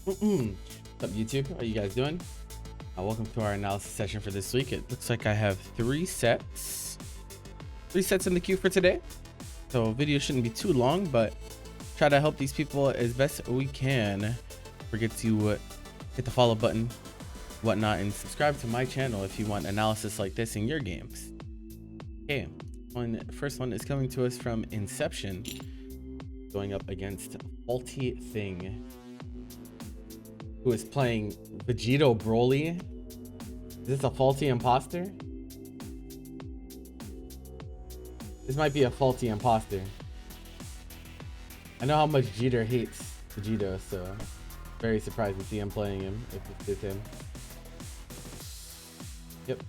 What's up, YouTube? How you guys doing? Welcome to our analysis session for this week. It looks like I have three sets in the queue for today. So video shouldn't be too long, but try to help these people as best we can. Forget to hit the follow button, whatnot, and subscribe to my channel if you want analysis like this in your games. Okay, first one is coming to us from Inception, going up against Faulty Thing, who is playing Vegito Broly. Is this a faulty imposter? This might be a faulty imposter. I know how much Jeter hates Vegito, so very surprised to see him playing him if it's him. Yep.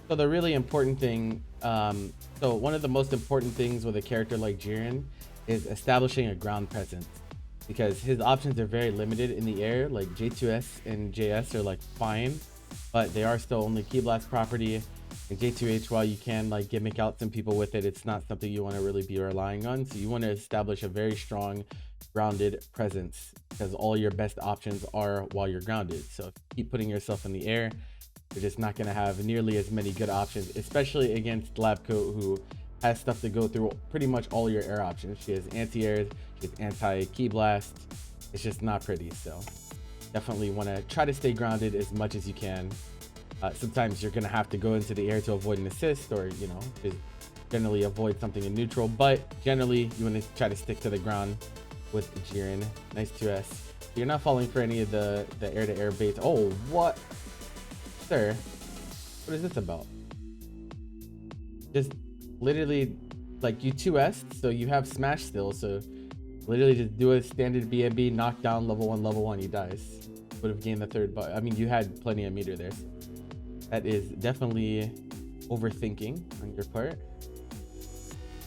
So the really important thing, so one of the most important things with a character like Jiren is establishing a ground presence, because his options are very limited in the air. Like J2S and JS are like fine, but they are still only Ki Blast property. And J2H, while you can like gimmick out some people with it, it's not something you want to really be relying on. So you want to establish a very strong grounded presence, because all your best options are while you're grounded. So if you keep putting yourself in the air, you're just not going to have nearly as many good options, especially against Labcoat, who has stuff to go through pretty much all your air options. She has anti-airs, she has anti-Ki Blast. It's just not pretty. So definitely want to try to stay grounded as much as you can. Sometimes you're going to have to go into the air to avoid an assist, or you know, just generally avoid something in neutral, but generally you want to try to stick to the ground with Jiren. Nice 2S. You're not falling for any of the air-to-air baits. Oh, what? Sir, what is this about? Just literally, like, you 2S, so you have smash still, so literally just do a standard BNB, knock down level 1, he dies. Would have gained the third, but I mean, you had plenty of meter there. That is definitely overthinking on your part.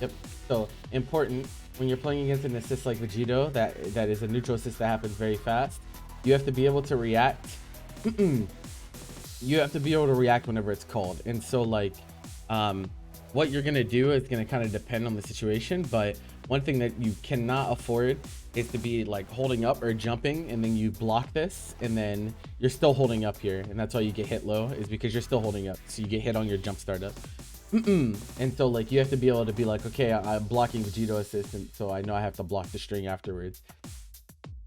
Yep. So important when you're playing against an assist like Vegito, that is a neutral assist that happens very fast. You have to be able to react. You have to be able to react whenever it's called. And so like, what you're gonna do is gonna kind of depend on the situation, but one thing that you cannot afford is to be like holding up or jumping and then you block this and then you're still holding up here, and that's why you get hit low, is because you're still holding up, so you get hit on your jump startup. And so like you have to be able to be like, okay, I'm blocking Vegito assist, and so I know I have to block the string afterwards.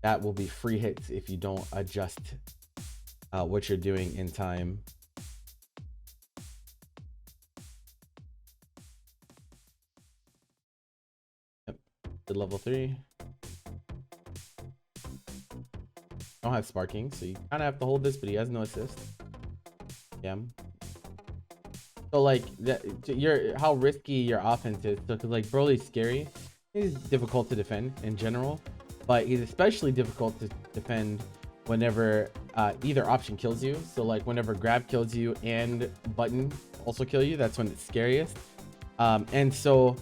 That will be free hits if you don't adjust what you're doing in time. Yep. Level 3. Don't have sparking, so you kind of have to hold this, but he has no assist. Yeah. So like how risky your offense is. So cause like Broly's scary. He's difficult to defend in general, but he's especially difficult to defend whenever either option kills you. So like whenever grab kills you and button also kill you, that's when it's scariest. And so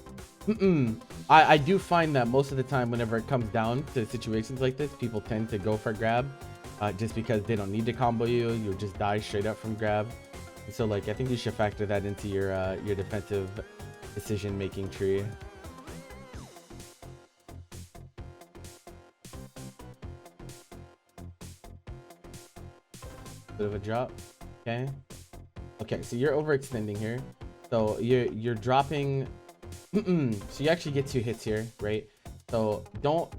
I do find that most of the time whenever it comes down to situations like this, people tend to go for grab just because they don't need to combo you. You'll just die straight up from grab. And so like I think you should factor that into your defensive decision making tree. Bit of a drop. Okay, so you're overextending here, so you're dropping. So you actually get 2 hits here, right? So don't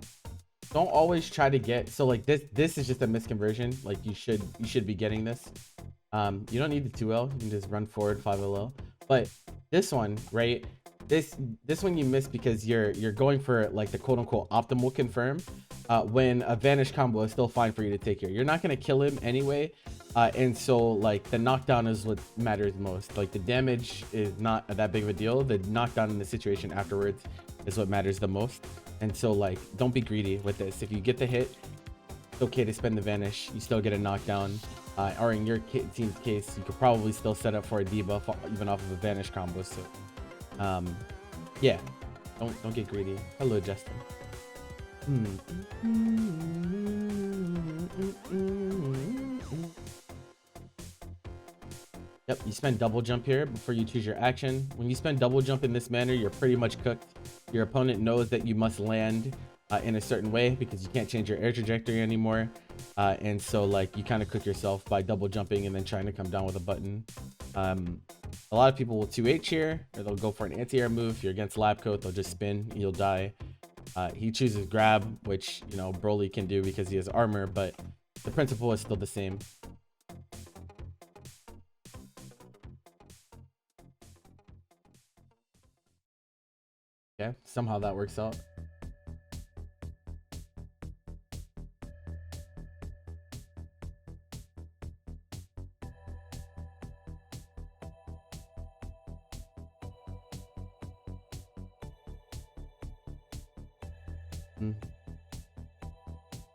always try to get, so like this is just a misconversion. Like you should be getting this. You don't need the 2L, you can just run forward 5LL. But this one, right, this one you miss because you're going for like the quote-unquote optimal confirm, when a vanish combo is still fine for you to take here. You're not going to kill him anyway, and so like the knockdown is what matters most. Like the damage is not that big of a deal. The knockdown in the situation afterwards is what matters the most. And so like don't be greedy with this. If you get the hit, it's okay to spend the vanish, you still get a knockdown. Or in your team's case, you could probably still set up for a debuff even off of a vanish combo. So yeah, don't get greedy. Hello, Justin. Yep, you spend double jump here before you choose your action. When you spend double jump in this manner, you're pretty much cooked. Your opponent knows that you must land in a certain way because you can't change your air trajectory anymore. And so like you kind of cook yourself by double jumping and then trying to come down with a button. A lot of people will 2H here, or they'll go for an anti-air move. If you're against lab coat, they'll just spin and you'll die. He chooses grab, which, you know, Broly can do because he has armor, but the principle is still the same. Yeah, somehow that works out.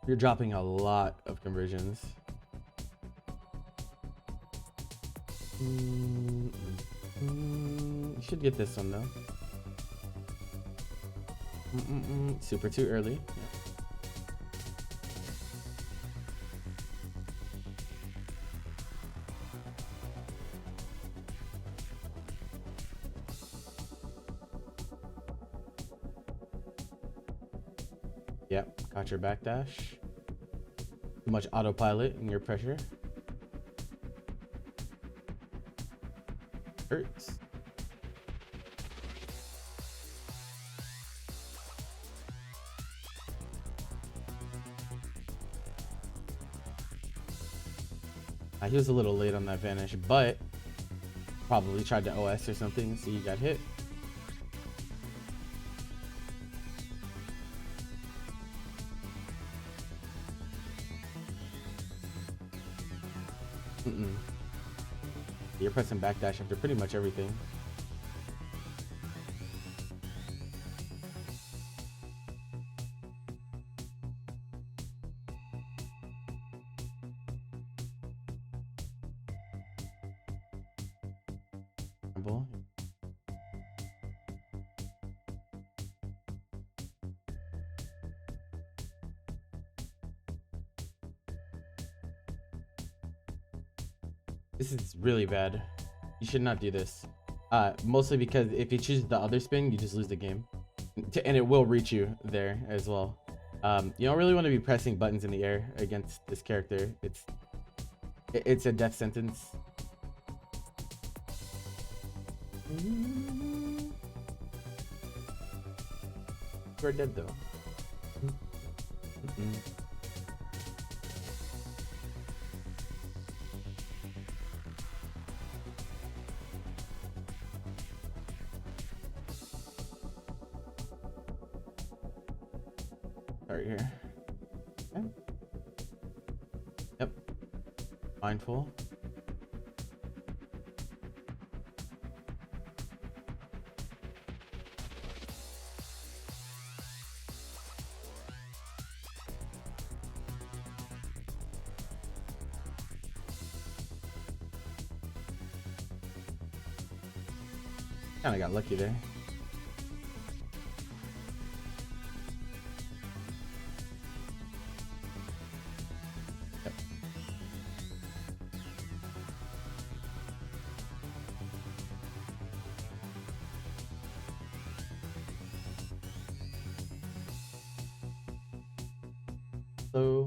You're dropping a lot of conversions. You should get this one though. Super too early. Yep, got your backdash. Too much autopilot in your pressure. Hurts. He was a little late on that vanish, but probably tried to OS or something, so you got hit. You're pressing backdash after pretty much everything. This is really bad. You should not do this. Mostly because if you choose the other spin, you just lose the game. And it will reach you there as well. You don't really want to be pressing buttons in the air against this character. It's a death sentence. You're dead though. Right here. Okay. Yep. Mindful. Kinda got lucky there. So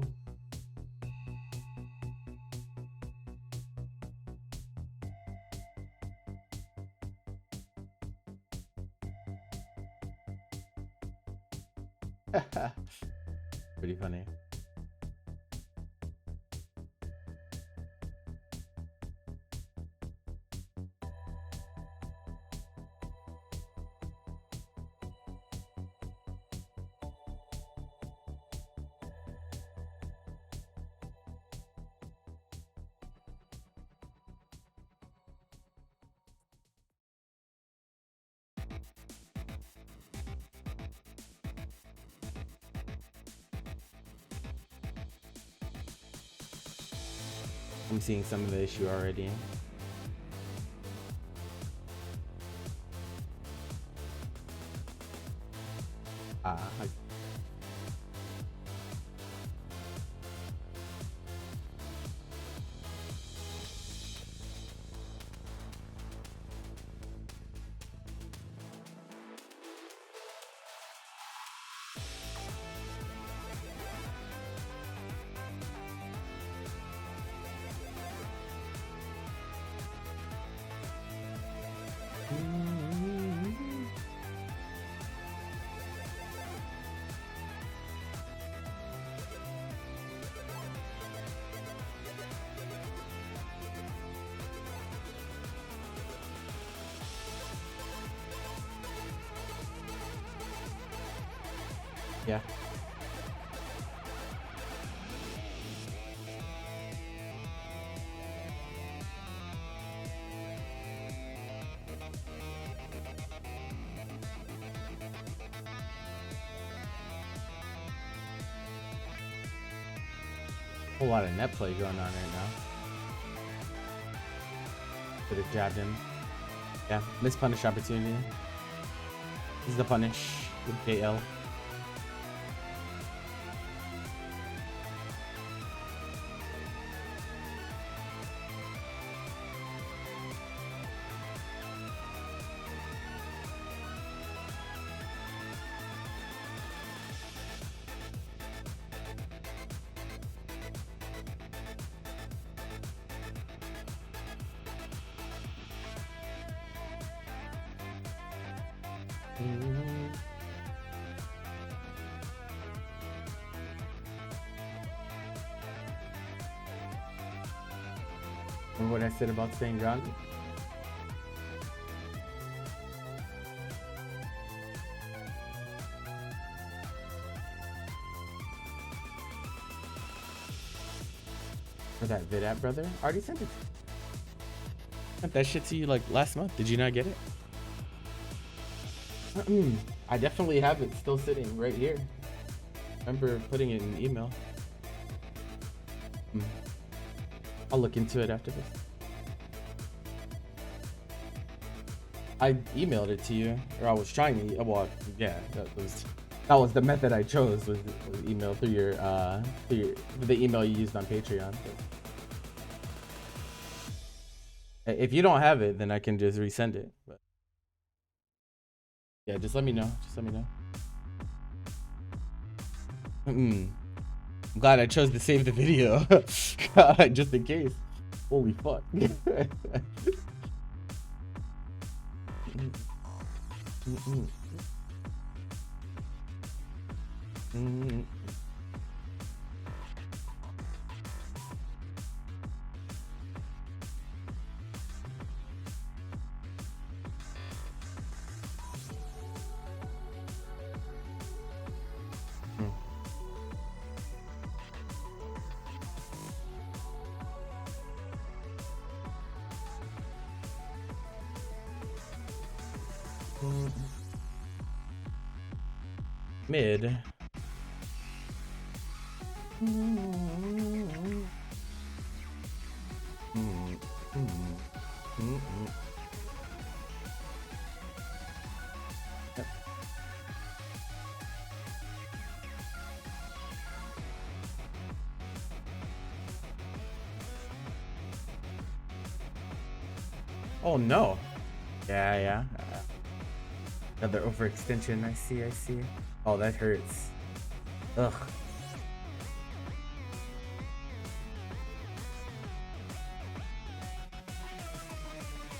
pretty funny. I'm seeing some of the issue already. Yeah. Whole lot of net play going on right now. Could have jabbed him. Yeah, missed punish opportunity. This is the punish with KL. Remember what I said about staying grounded? For that vid app, brother? Already sent it. Sent that shit to you like last month. Did you not get it? I definitely have it still sitting right here. Remember putting it in an email. I'll look into it after this. I emailed it to you, or I was trying to. Well, yeah, that was the method I chose, was email through your the email you used on Patreon. But if you don't have it, then I can just resend it. But yeah, just let me know. Just let me know. I'm glad I chose to save the video. God, just in case. Holy fuck. Mid. Oh no. Yeah. Another overextension. I see. Oh, that hurts. Ugh.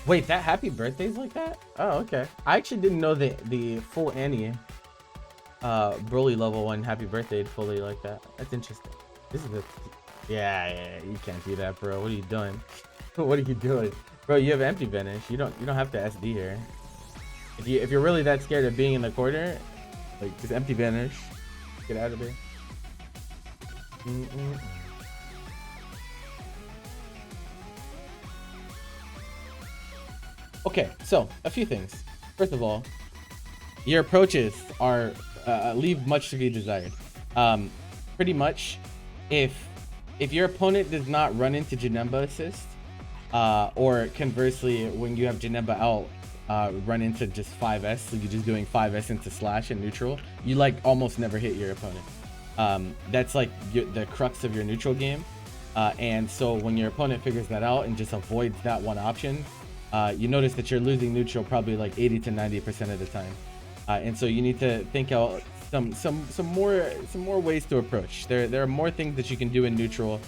Wait, that happy birthday's like that? Oh, okay. I actually didn't know that the full Annie Broly level 1 happy birthday fully like that. That's interesting. This is yeah, you can't do that, bro. What are you doing? What are you doing? Bro, you have empty vanish. You don't have to SD here. If you're really that scared of being in the corner, like, just empty vanish. Get out of there. Okay, so a few things. First of all, your approaches are leave much to be desired. Pretty much, if your opponent does not run into Janemba assist, or conversely, when you have Janemba out, run into just 5S, so you're just doing 5S into slash and neutral, you like almost never hit your opponent. That's like the crux of your neutral game, and so when your opponent figures that out and just avoids that one option, you notice that you're losing neutral probably like 80 to 90% of the time, and so you need to think out some more ways to approach. There are more things that you can do in neutral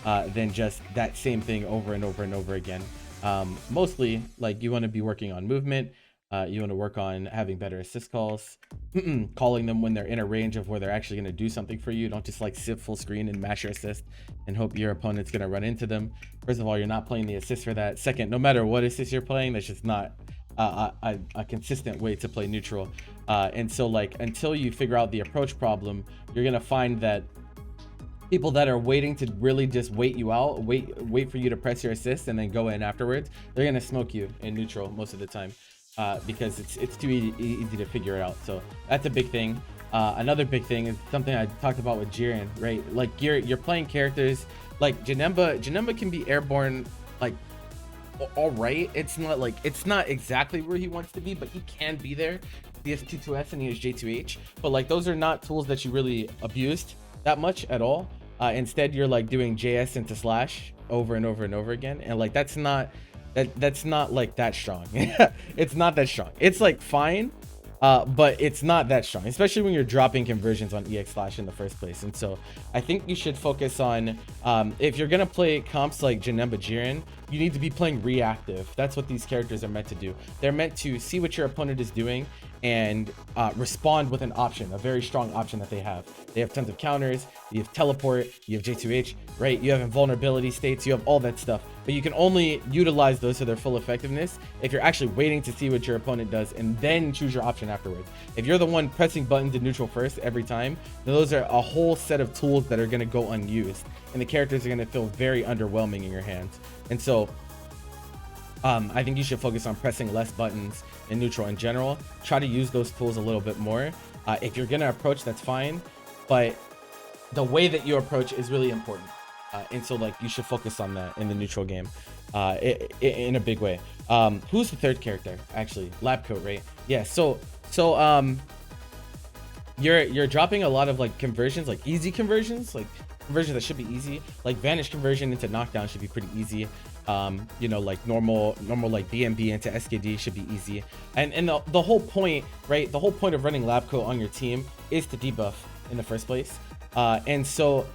than just that same thing over and over and over again. Mostly, like, you want to be working on movement, you want to work on having better assist calls, calling them when they're in a range of where they're actually going to do something for you. Don't just like sit full screen and mash your assist and hope your opponent's going to run into them. First of all, you're not playing the assist for that. Second, no matter what assist you're playing, that's just not a consistent way to play neutral. And so like until you figure out the approach problem, you're gonna find that people that are waiting to really just wait you out, wait for you to press your assist and then go in afterwards, they're gonna smoke you in neutral most of the time, because it's too easy to figure it out. So that's a big thing. Another big thing is something I talked about with Jiren, right? Like you're playing characters like Janemba can be airborne, like all right. It's not exactly where he wants to be, but he can be there. He has T2S and he has J2H, but like those are not tools that you really abused that much at all. Instead, you're like doing JS into slash over and over and over again, and like that's not like that strong. It's not that strong. It's like fine, but it's not that strong, especially when you're dropping conversions on EX Slash in the first place. And so I think you should focus on, if you're gonna play comps like Janemba Jiren, you need to be playing reactive. That's what these characters are meant to do. They're meant to see what your opponent is doing and respond with an option, a very strong option that they have. They have tons of counters, you have teleport, you have J2H, right? You have invulnerability states, you have all that stuff, but you can only utilize those to their full effectiveness if you're actually waiting to see what your opponent does and then choose your option afterwards. If you're the one pressing buttons in neutral first every time, those are a whole set of tools that are gonna go unused, and the characters are gonna feel very underwhelming in your hands. And so I think you should focus on pressing less buttons in neutral in general. Try to use those tools a little bit more. If you're gonna approach, that's fine, but the way that you approach is really important. And so like you should focus on that in the neutral game in a big way. Who's the third character? Actually, Lab Coat, right? Yeah, so you're dropping a lot of like conversions, like easy conversions, like conversions that should be easy, like Vanish conversion into knockdown should be pretty easy. You know, like normal like BMB into SKD should be easy. And the whole point, right? The whole point of running Lab Coat on your team is to debuff in the first place. And so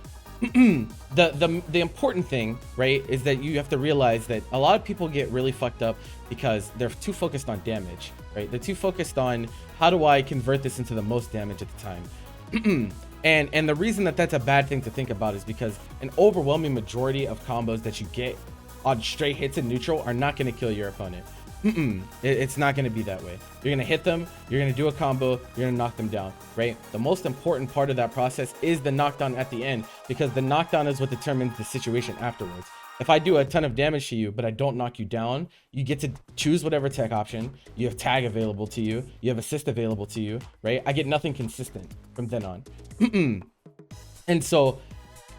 the important thing, right, is that you have to realize that a lot of people get really fucked up because they're too focused on damage, right? They're too focused on how do I convert this into the most damage at the time. And the reason that that's a bad thing to think about is because an overwhelming majority of combos that you get on straight hits in neutral are not going to kill your opponent. It's not going to be that way. You're going to hit them, you're going to do a combo, you're going to knock them down, right? The most important part of that process is the knockdown at the end, because the knockdown is what determines the situation afterwards. If I do a ton of damage to you, but I don't knock you down, you get to choose whatever tech option. You have tag available to you. You have assist available to you, right? I get nothing consistent from then on. And so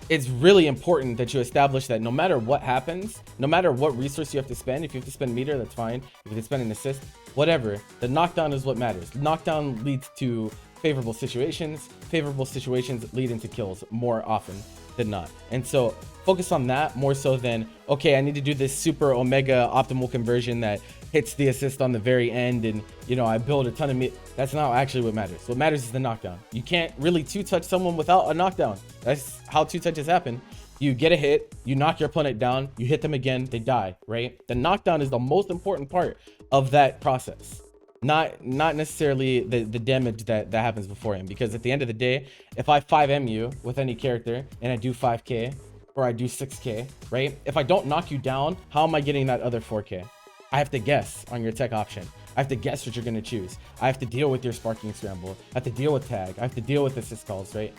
it's really important that you establish that no matter what happens, no matter what resource you have to spend, if you have to spend meter, that's fine. If you have to spend an assist, whatever, the knockdown is what matters. Knockdown leads to favorable situations. Favorable situations lead into kills more often than not. And so focus on that more so than, okay, I need to do this super omega optimal conversion that hits the assist on the very end, and you know, I build a ton of That's not actually what matters. What matters is the knockdown. You can't really two-touch someone without a knockdown. That's how two-touches happen. You get a hit, you knock your opponent down, you hit them again, they die, right? The knockdown is the most important part of that process, not necessarily the damage that happens beforehand. Because at the end of the day, if I 5M you with any character and I do 5k or I do 6k, right? If I don't knock you down, how am I getting that other 4k? I have to guess on your tech option. I have to guess what you're going to choose. I have to deal with your sparking scramble. I have to deal with tag. I have to deal with assist calls, right?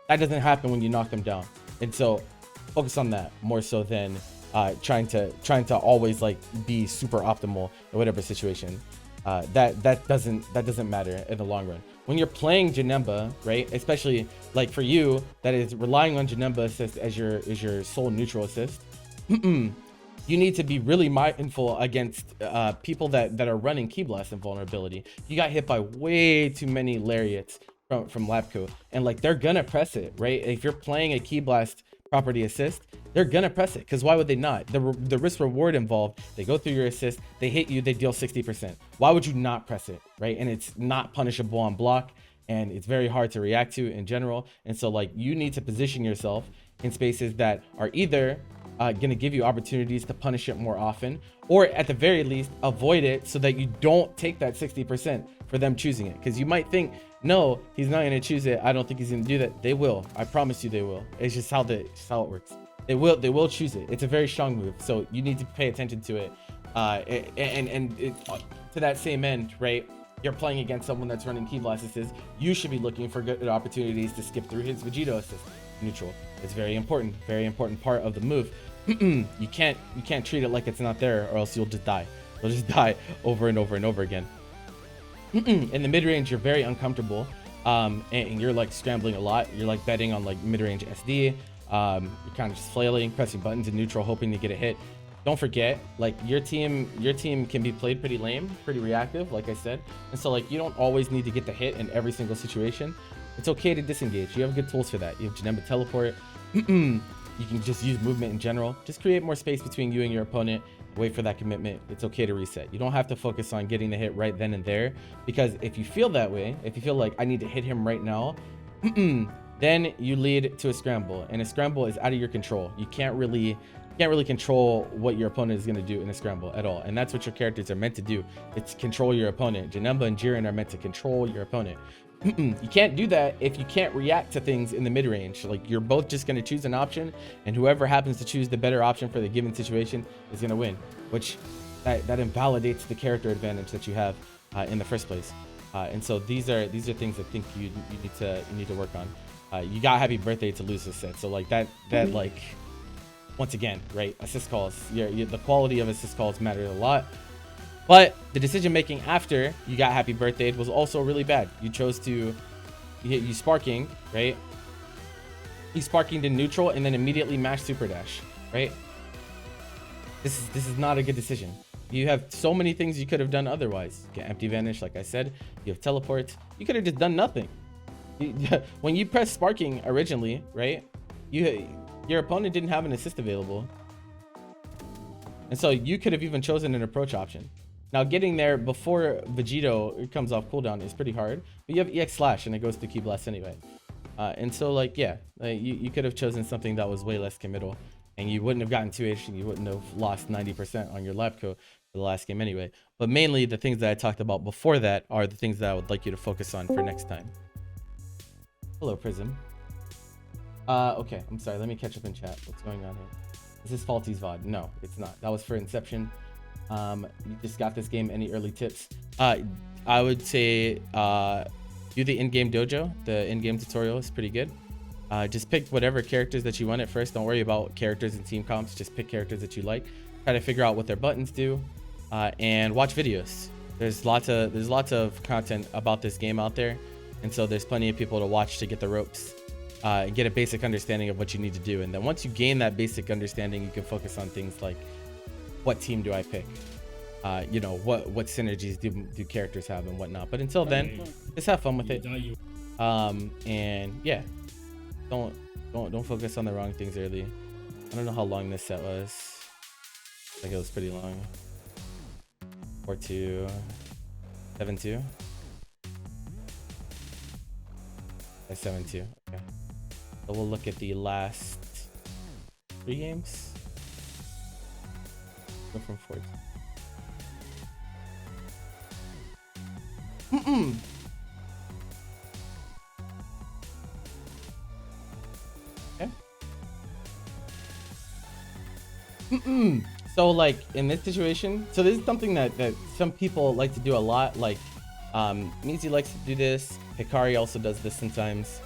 That doesn't happen when you knock them down. And so focus on that more so than trying to always like be super optimal in whatever situation. That doesn't matter in the long run. When you're playing Janemba, right? Especially like for you, that is relying on Janemba assist as your sole neutral assist. You need to be really mindful against people that are running Key Blast and vulnerability. You got hit by way too many lariats from Labco, and like they're gonna press it, right? If you're playing a Key Blast property assist, they're gonna press it, because why would they not? The risk reward involved, they go through your assist, they hit you, they deal 60%. Why would you not press it, right? And it's not punishable on block, and it's very hard to react to in general. And so like you need to position yourself in spaces that are either going to give you opportunities to punish it more often, or at the very least avoid it so that you don't take that 60% for them choosing it. Because you might think, no, he's not going to choose it, I don't think he's going to do that. They will. I promise you they will. It's just how it works. They will choose it. It's a very strong move, so you need to pay attention to it. To that same end, right, you're playing against someone that's running Ki Blast assist, you should be looking for good opportunities to skip through his Vegito assist neutral. It's very important part of the move. You can't treat it like it's not there, or else you'll just die. You'll just die over and over and over again. In the mid range, you're very uncomfortable, and you're like scrambling a lot. You're like betting on like mid range SD. You're kind of just flailing, pressing buttons in neutral, hoping to get a hit. Don't forget, like your team can be played pretty lame, pretty reactive, like I said, and so like you don't always need to get the hit in every single situation. It's okay to disengage. You have good tools for that. You have Janemba teleport. You can just use movement in general. Just create more space between you and your opponent. Wait for that commitment. It's okay to reset. You don't have to focus on getting the hit right then and there, because if you feel that way, if you feel like I need to hit him right now, then you lead to a scramble, and a scramble is out of your control. You can't really control what your opponent is going to do in a scramble at all, and that's what your characters are meant to do. It's control your opponent. Janemba and Jiren are meant to control your opponent. You can't do that if you can't react to things in the mid range. Like, you're both just going to choose an option, and whoever happens to choose the better option for the given situation is going to win, which that invalidates the character advantage that you have in the first place. And so these are things I think you need to work on. You got Happy Birthday to lose this set, so like that like, once again, right, assist calls, the quality of assist calls matters a lot. But the decision making after you got Happy Birthday was also really bad. You chose to you sparking, right? You sparking to neutral and then immediately mash super dash, right? This is not a good decision. You have so many things you could have done otherwise. You get empty vanish, like I said. You have teleport. You could have just done nothing. When you press sparking originally, right? Your opponent didn't have an assist available, and so you could have even chosen an approach option. Now, getting there before Vegito comes off cooldown is pretty hard, but you have EX Slash and it goes to Ki Blast anyway. And so, like, yeah, you could have chosen something that was way less committal, and you wouldn't have gotten 2H, and you wouldn't have lost 90% on your lab coat for the last game anyway. But mainly, the things that I talked about before that are the things that I would like you to focus on for next time. Hello, Prism. Okay, I'm sorry. Let me catch up in chat. What's going on here? Is this Faulty's VOD? No, it's not. That was for Inception. You just got this game. Any early tips? I would say do the in-game dojo. The in-game tutorial is pretty good. Just pick whatever characters that you want at first. Don't worry about characters and team comps. Just pick characters that you like. Try to figure out what their buttons do, and watch videos. There's lots of content about this game out there, and so there's plenty of people to watch to get the ropes. Get a basic understanding of what you need to do, and then once you gain that basic understanding, you can focus on things like, what team do I pick? You know, what synergies do characters have and whatnot. But until then, just have fun with it. And yeah, don't focus on the wrong things early. I don't know how long this set was. I think it was pretty long. 4-2, 7-2. 7-2. Okay. So we'll look at the last 3 games. Go from 4. Okay. So like in this situation, so this is something that some people like to do a lot. Like Mizi likes to do this. Hikari also does this sometimes.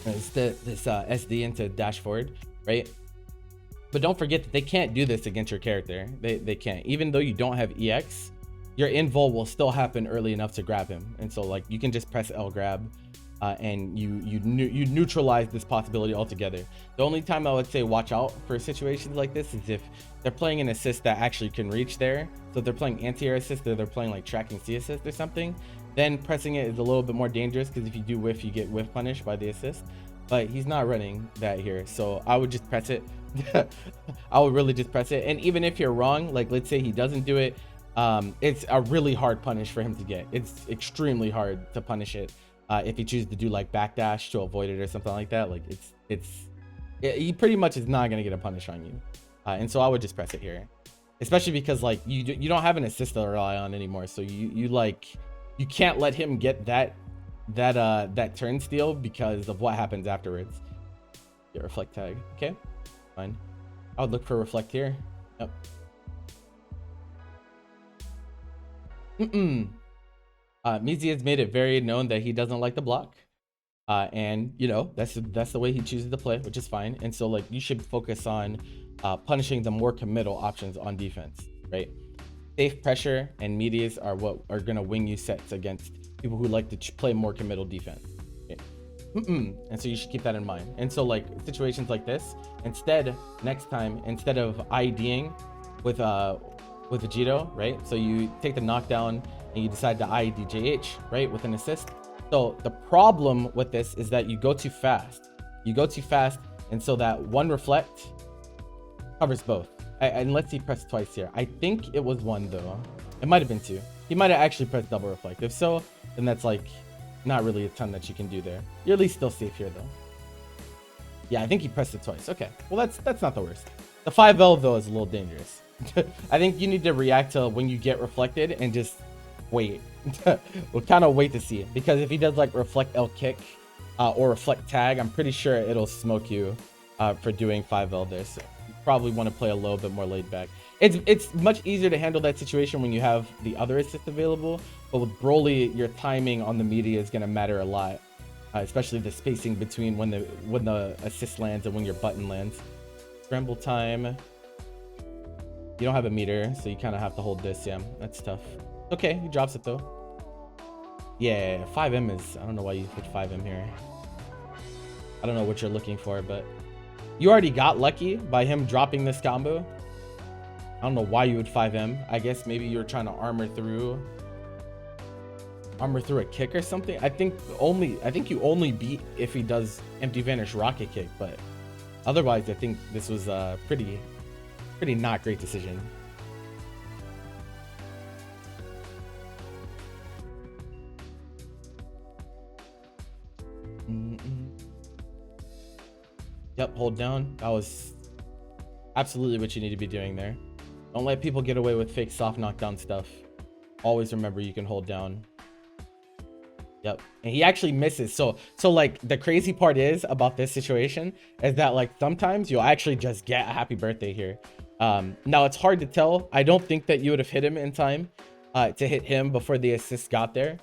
It's this SD into dash forward, right? But don't forget that they can't do this against your character. They can't. Even though you don't have EX, your invul will still happen early enough to grab him. And so like you can just press L grab, and you neutralize this possibility altogether. The only time I would say watch out for situations like this is if they're playing an assist that actually can reach there. So if they're playing anti-air assist, or they're playing like tracking C assist or something, then pressing it is a little bit more dangerous, because if you do whiff, you get whiff punished by the assist. But he's not running that here, so I would just press it. I would really just press it. And even if you're wrong, like let's say he doesn't do it, it's a really hard punish for him to get. It's extremely hard to punish it if he chooses to do like backdash to avoid it or something like that. Like he pretty much is not gonna get a punish on you, and so I would just press it here, especially because like you don't have an assist to rely on anymore. So you can't let him get that turn steal because of what happens afterwards. Get reflect tag. Okay, fine. I would look for reflect here. Yep. Mizi has made it very known that he doesn't like the block. And you know, that's the way he chooses to play, which is fine. And so like you should focus on punishing the more committal options on defense, right? Safe pressure and medias are what are gonna wing you sets against people who like to play more committal defense. Okay? And so you should keep that in mind. And so like situations like this, next time, instead of IDing with Vegito, right? So you take the knockdown and you decide to ID JH, right, with an assist. So the problem with this is that you go too fast. And so that one reflect covers both. And let's see, press twice here. I think it was one though. It might have been two. He might have actually pressed double reflect. If so, then that's like not really a ton that you can do there. You're at least still safe here though. Yeah, I think he pressed it twice. Okay, well that's not the worst. The 5L though is a little dangerous. I think you need to react to when you get reflected and just wait. We'll kind of wait to see it, because if he does like reflect L kick or reflect tag, I'm pretty sure it'll smoke you for doing 5L there. So you probably want to play a little bit more laid back. It's much easier to handle that situation when you have the other assist available, but with Broly, your timing on the media is going to matter a lot, especially the spacing between when the assist lands and when your button lands. Scramble time. You don't have a meter, so you kind of have to hold this. Yeah, that's tough. Okay, he drops it though. Yeah, 5M is, I don't know why you put 5M here. I don't know what you're looking for, but you already got lucky by him dropping this combo. I don't know why you would 5M. I guess maybe you're trying to armor through a kick or something. I think you only beat if he does empty vanish rocket kick, but otherwise I think this was a pretty not great decision. Yep, hold down. That was absolutely what you need to be doing there. Don't let people get away with fake soft knockdown stuff. Always remember you can hold down. Yep, and he actually misses. So like the crazy part is about this situation is that like sometimes you'll actually just get a happy birthday here. Now it's hard to tell. I don't think that you would have hit him in time to hit him before the assist got there.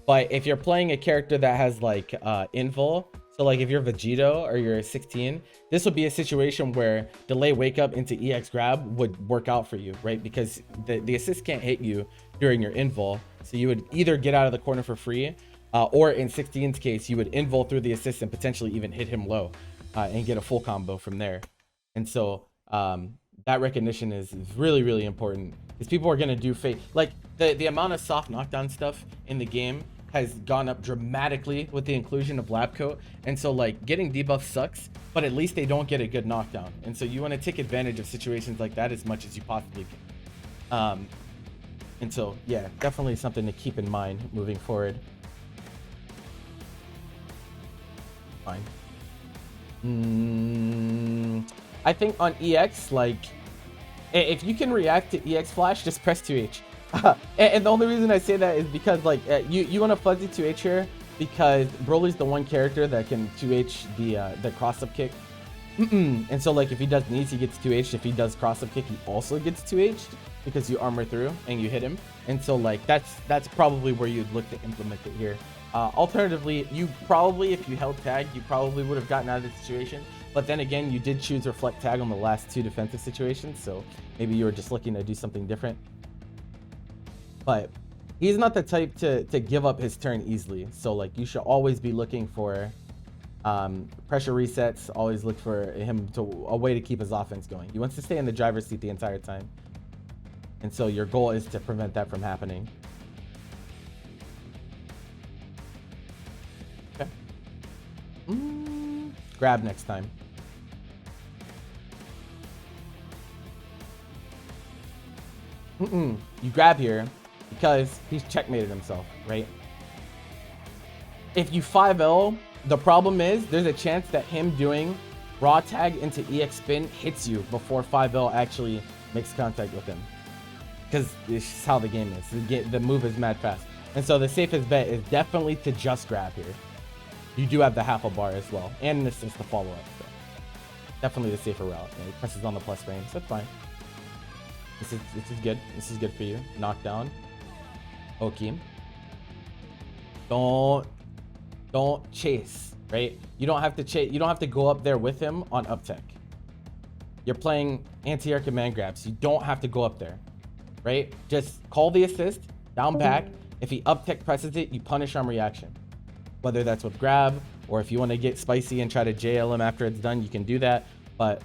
But if you're playing a character that has like invul, so like if you're Vegito or you're 16, this would be a situation where delay wake up into EX grab would work out for you, right? Because the assist can't hit you during your invul. So you would either get out of the corner for free, or in 16's case, you would invul through the assist and potentially even hit him low and get a full combo from there. And so that recognition is really, really important, because people are going to do fake. Like the amount of soft knockdown stuff in the game has gone up dramatically with the inclusion of lab coat, and so like getting debuff sucks, but at least they don't get a good knockdown. And so you want to take advantage of situations like that as much as you possibly can. And so yeah, definitely something to keep in mind moving forward. Fine. I think on EX, like if you can react to EX flash, just press 2H. And the only reason I say that is because like you want to fuzzy 2H here because Broly's the one character that can 2H the cross up kick. And so like if he does knees, he gets 2H. If he does cross up kick, he also gets 2H because you armor through and you hit him. And so like that's probably where you'd look to implement it here. Alternatively, you probably, if you held tag, you probably would have gotten out of the situation. But then again, you did choose reflect tag on the last two defensive situations, so maybe you were just looking to do something different. But he's not the type to give up his turn easily. So like you should always be looking for pressure resets. Always look for him a way to keep his offense going. He wants to stay in the driver's seat the entire time. And so your goal is to prevent that from happening. Okay. Grab next time. You grab here because he's checkmated himself, right? If you 5L, the problem is there's a chance that him doing raw tag into EX spin hits you before 5L actually makes contact with him. Because it's just how the game is. The move is mad fast. And so the safest bet is definitely to just grab here. You do have the half a bar as well. And an assist to follow up. So definitely the safer route. Yeah, he presses on the plus range. That's fine. This is good. This is good for you. Knockdown. Oki. Don't chase, right? You don't have to chase. You don't have to go up there with him on up tech. You're playing anti-air command grabs. You don't have to go up there, right? Just call the assist, down back. If he up tech presses it, you punish on reaction. Whether that's with grab, or if you want to get spicy and try to JL him after it's done, you can do that. But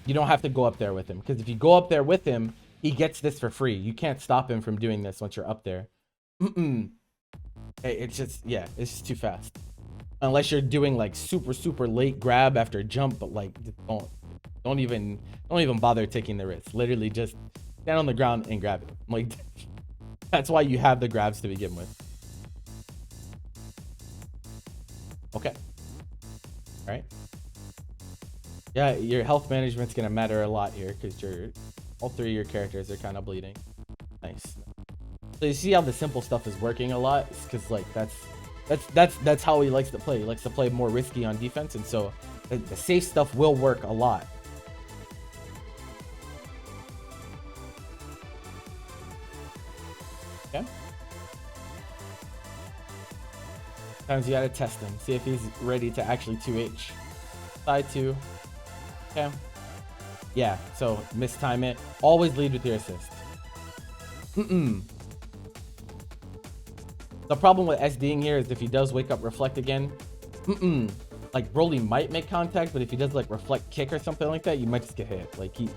you don't have to go up there with him, because if you go up there with him, he gets this for free. You can't stop him from doing this once you're up there. It's just, yeah, it's just too fast. Unless you're doing like super late grab after jump, but like don't even bother taking the risk. Literally just stand on the ground and grab it. Like that's why you have the grabs to begin with. Okay. All right. Yeah, your health management's gonna matter a lot here, because all three of your characters are kind of bleeding. Nice. So you see how the simple stuff is working a lot? It's because like that's how he likes to play. He likes to play more risky on defense, and so the safe stuff will work a lot. Okay. Sometimes you gotta test him, see if he's ready to actually 2H. Side 2. Okay. Yeah, so mistime it. Always lead with your assist. The problem with SDing here is if he does wake up reflect again, like Broly might make contact, but if he does like reflect kick or something like that, you might just get hit. Like he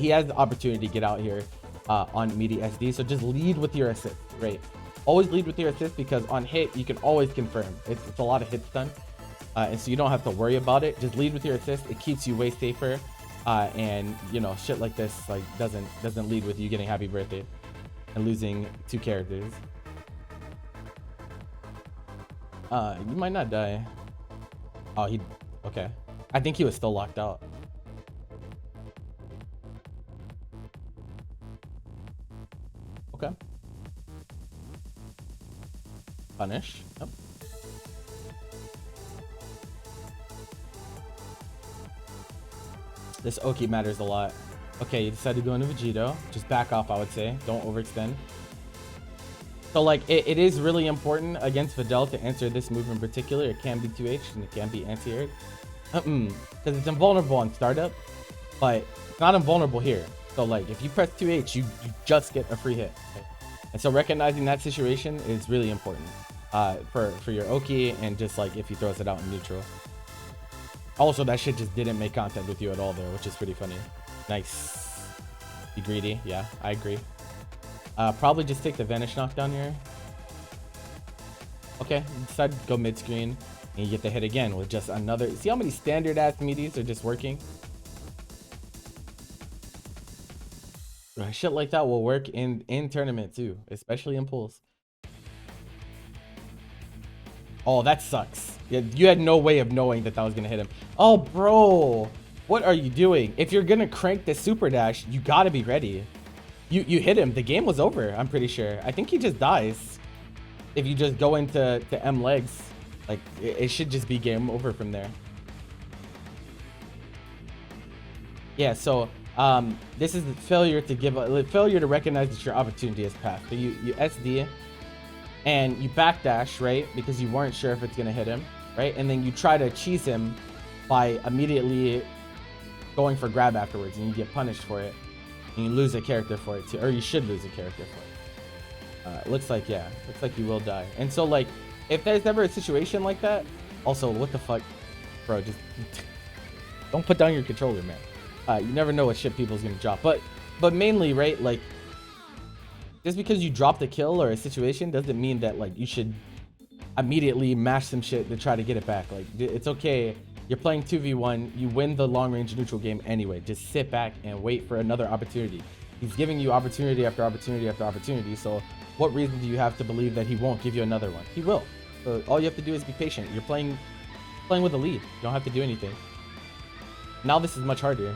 has the opportunity to get out here on immediate SD. So just lead with your assist, right? Always lead with your assist, because on hit you can always confirm. It's a lot of hits done, and so you don't have to worry about it. Just lead with your assist. It keeps you way safer, and you know, shit like this like doesn't lead with you getting happy birthday and losing 2 characters. You might not die. Oh, okay. I think he was still locked out. Okay. Punish. Yep. This Oki matters a lot. Okay, you decided to go into Vegito. Just back off, I would say. Don't overextend. So like it is really important against Videl to answer this move in particular. It can be 2H and it can be anti-aired. Because it's invulnerable on startup, but it's not invulnerable here. So like if you press 2H, you just get a free hit. Okay? And so recognizing that situation is really important for your Oki, and just like if he throws it out in neutral. Also, that shit just didn't make contact with you at all there, which is pretty funny. Nice. Be greedy. Yeah, I agree. Probably just take the vanish knockdown here. Okay, decide to go mid screen, and you get the hit again with just another. See how many standard ass meaties are just working? Shit like that will work in tournament too, especially in pools. Oh, that sucks. Yeah, you had no way of knowing that was gonna hit him. Oh, bro, what are you doing? If you're gonna crank the super dash, you gotta be ready. You hit him. The game was over, I'm pretty sure. I think he just dies if you just go into M legs. Like it should just be game over from there. Yeah, so this is the failure to recognize that your opportunity has passed. So you SD and you backdash, right? Because you weren't sure if it's gonna hit him, right? And then you try to cheese him by immediately going for grab afterwards, and you get punished for it. And you lose a character for it too, or you should lose a character for it. Looks like, yeah, looks like you will die. And so like, if there's ever a situation like that, also, what the fuck, bro, just don't put down your controller, man. You never know what shit people's gonna drop. But mainly, right, like, just because you dropped a kill or a situation doesn't mean that like you should immediately mash some shit to try to get it back. Like, it's okay. You're playing 2v1. You win the long-range neutral game anyway. Just sit back and wait for another opportunity. He's giving you opportunity after opportunity after opportunity. So what reason do you have to believe that he won't give you another one? He will. So all you have to do is be patient. You're playing with a lead. You don't have to do anything. Now this is much harder.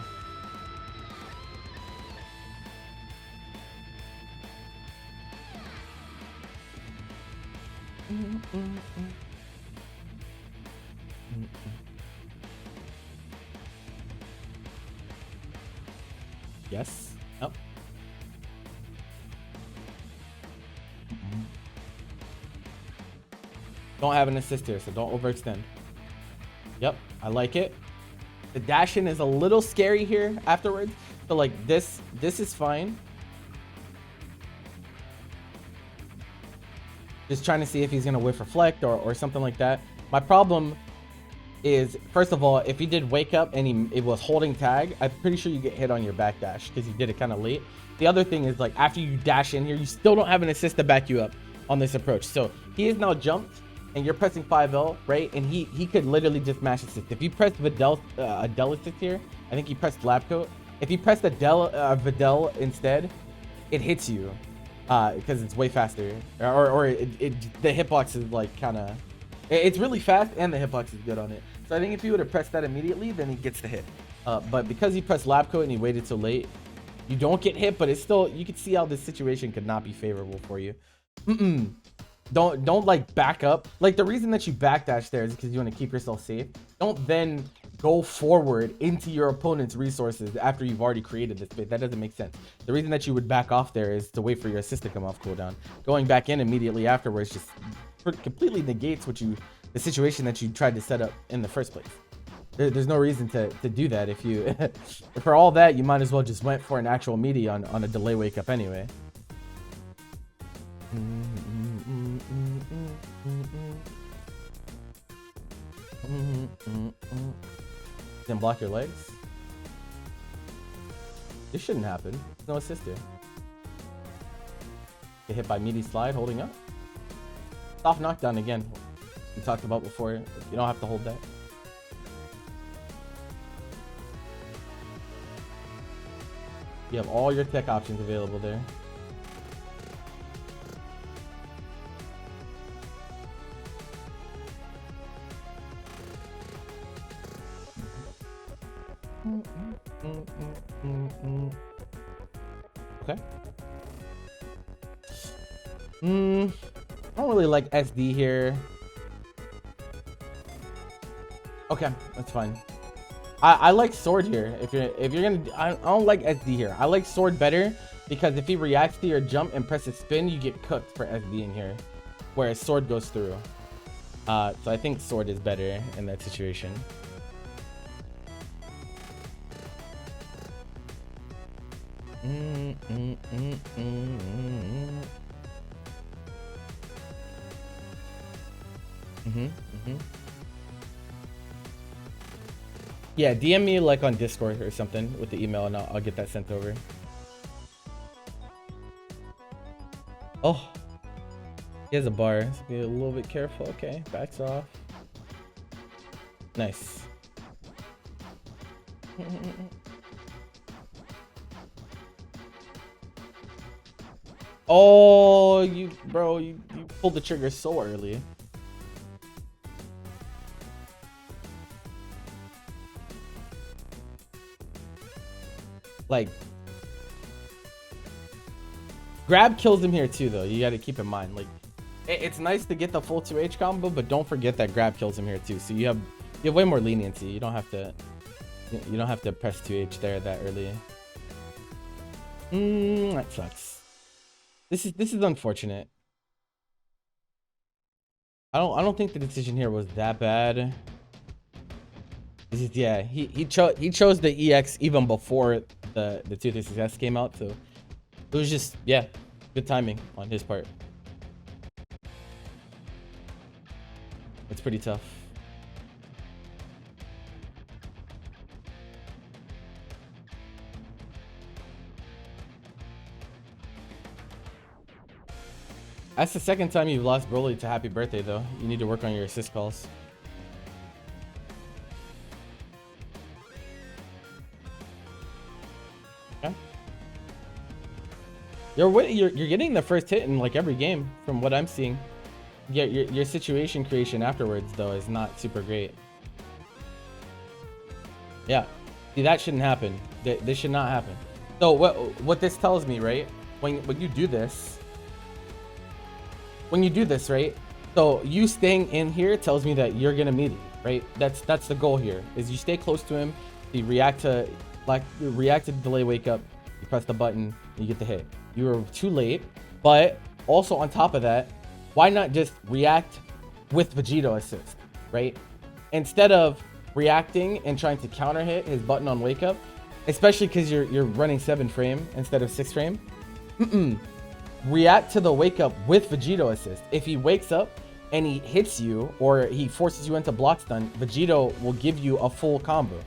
Yes. Yep. Don't have an assist here, so don't overextend. Yep, I like it. The dash in is a little scary here afterwards. So like this is fine. Just trying to see if he's gonna whiff reflect or something like that. My problem is, first of all, if he did wake up and it was holding tag, I'm pretty sure you get hit on your back dash because you did it kind of late. The other thing is, like, after you dash in here, you still don't have an assist to back you up on this approach. So he is now jumped and you're pressing 5L, right? And he could literally just mash assist. If you press Vidal assist here, I think he pressed lab coat. If you press Vidal instead, it hits you because it's way faster. Or the hitbox is like kind of, it's really fast and the hitbox is good on it. So I think if he would have pressed that immediately, then he gets the hit. But because he pressed lab coat and he waited so late, you don't get hit, but it's still, you can see how this situation could not be favorable for you. Don't like back up. Like, the reason that you backdash there is because you want to keep yourself safe. Don't then go forward into your opponent's resources after you've already created this space. That doesn't make sense. The reason that you would back off there is to wait for your assist to come off cooldown. Going back in immediately afterwards just completely negates the situation that you tried to set up in the first place. There's no reason to do that. If you for all that, you might as well just went for an actual meaty on a delay wake up anyway. Then block your legs. This shouldn't happen. There's no assist here. Get hit by meaty slide holding up. Soft knockdown again. We talked about before. You don't have to hold that. You have all your tech options available there. Okay. I don't really like SD here. Okay, that's fine. I like sword here. If you're gonna, I don't like SD here. I like sword better because if he reacts to your jump and presses spin, you get cooked for SD in here, whereas sword goes through. So I think sword is better in that situation. Yeah, DM me like on Discord or something with the email and I'll get that sent over. Oh, he has a bar, so be a little bit careful. Okay, backs off. Nice. Oh, you pulled the trigger so early. Like, grab kills him here too, though. You got to keep in mind, like, it's nice to get the full 2H combo, but don't forget that grab kills him here too. So you have way more leniency. You don't have to press 2H there that early. That sucks. This is unfortunate. I don't think the decision here was that bad. This is, yeah, he chose the EX even before the 236S came out, so it was just, yeah, good timing on his part. It's pretty tough. That's the second time you've lost Broly to Happy Birthday, though. You need to work on your assist calls. Okay. You're getting the first hit in like every game from what I'm seeing. Yeah, your situation creation afterwards though is not super great. Yeah, see, that shouldn't happen. This should not happen. So what this tells me, right? When you do this, right? So you staying in here tells me that you're gonna meet him, right? That's the goal here. Is you stay close to him, you react to the delay wake up, you press the button, and you get the hit. You were too late, but also on top of that, why not just react with Vegito assist, right? Instead of reacting and trying to counter hit his button on wake up, especially because you're running 7 frame instead of 6 frame, react to the wake up with Vegito assist. If he wakes up and he hits you or he forces you into block stun, Vegito will give you a full combo.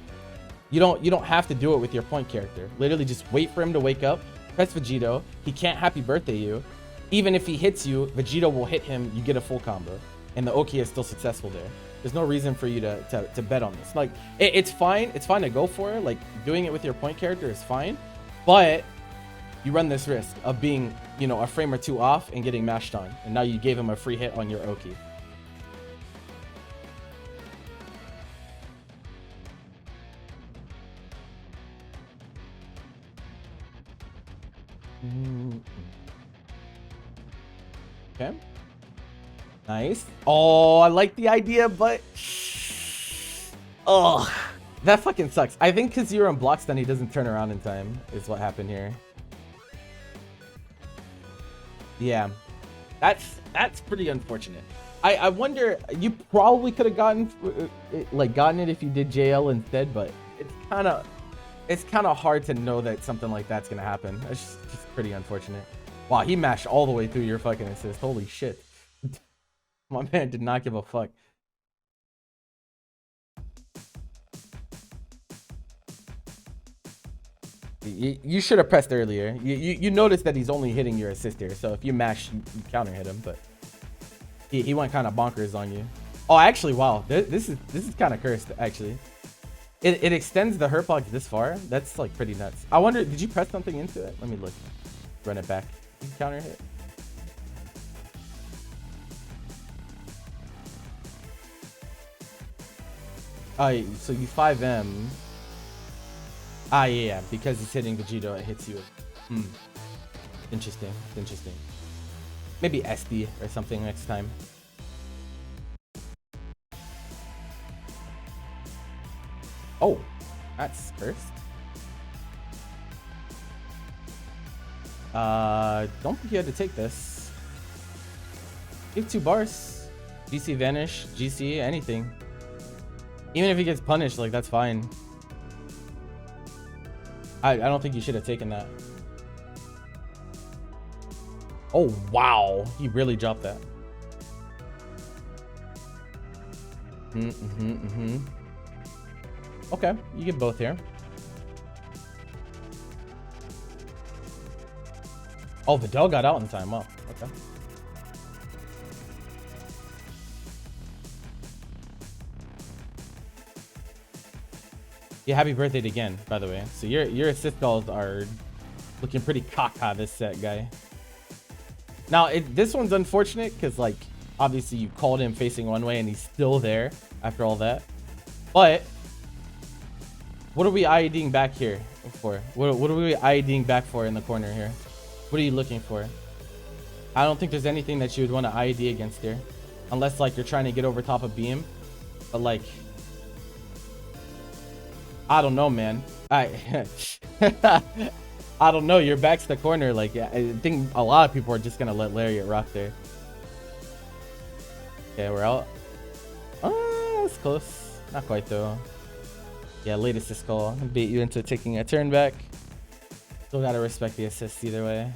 You don't have to do it with your point character. Literally just wait for him to wake up, press Vegito. He can't happy birthday you. Even if he hits you, Vegito will hit him, you get a full combo. And the Oki is still successful there. There's no reason for you to bet on this. Like, it's fine. It's fine to go for it. Like, doing it with your point character is fine. But you run this risk of being, you know, a frame or 2 off and getting mashed on. And now you gave him a free hit on your Oki. Okay. Nice. Oh, I like the idea, but oh, that fucking sucks. I think because you're on block stun, he doesn't turn around in time is what happened here. Yeah, that's pretty unfortunate. I wonder, you probably could have gotten it if you did JL instead, but it's kind of hard to know that something like that's gonna happen. It's just pretty unfortunate. Wow, he mashed all the way through your fucking assist. Holy shit. My man did not give a fuck. You should have pressed earlier. You noticed that he's only hitting your assist here. So if you mash, you counter hit him. But he went kind of bonkers on you. Oh, actually, wow. This is kind of cursed, actually. It extends the hurt box this far. That's like pretty nuts. I wonder, did you press something into it? Let me look. Run it back. You can counter hit. So you 5M. Ah, yeah, because he's hitting Vegito, it hits you. Interesting. Interesting. Maybe SD or something next time. Oh, that's cursed. Don't think you had to take this. Give 2 bars. GC vanish, GC, anything. Even if he gets punished, like, that's fine. I don't think you should have taken that. Oh, wow. He really dropped that. Okay, you get both here. Oh, Vidal got out in time. Oh, okay. Yeah, happy birthday again, by the way. So your assist calls are looking pretty caca this set, guy. Now, this one's unfortunate because, like, obviously you called him facing one way and he's still there after all that. But what are we IEDing back here for? What are we IEDing back for in the corner here? What are you looking for? I don't think there's anything that you would want to IED against here. Unless, like, you're trying to get over top of beam. But, like, I don't know, man. I don't know. Your back's the corner. Like, I think a lot of people are just going to let Lariat rock there. Okay, we're out. Oh, that's close. Not quite, though. Yeah, late assist call. Bait you into taking a turn back. Still gotta respect the assist either way.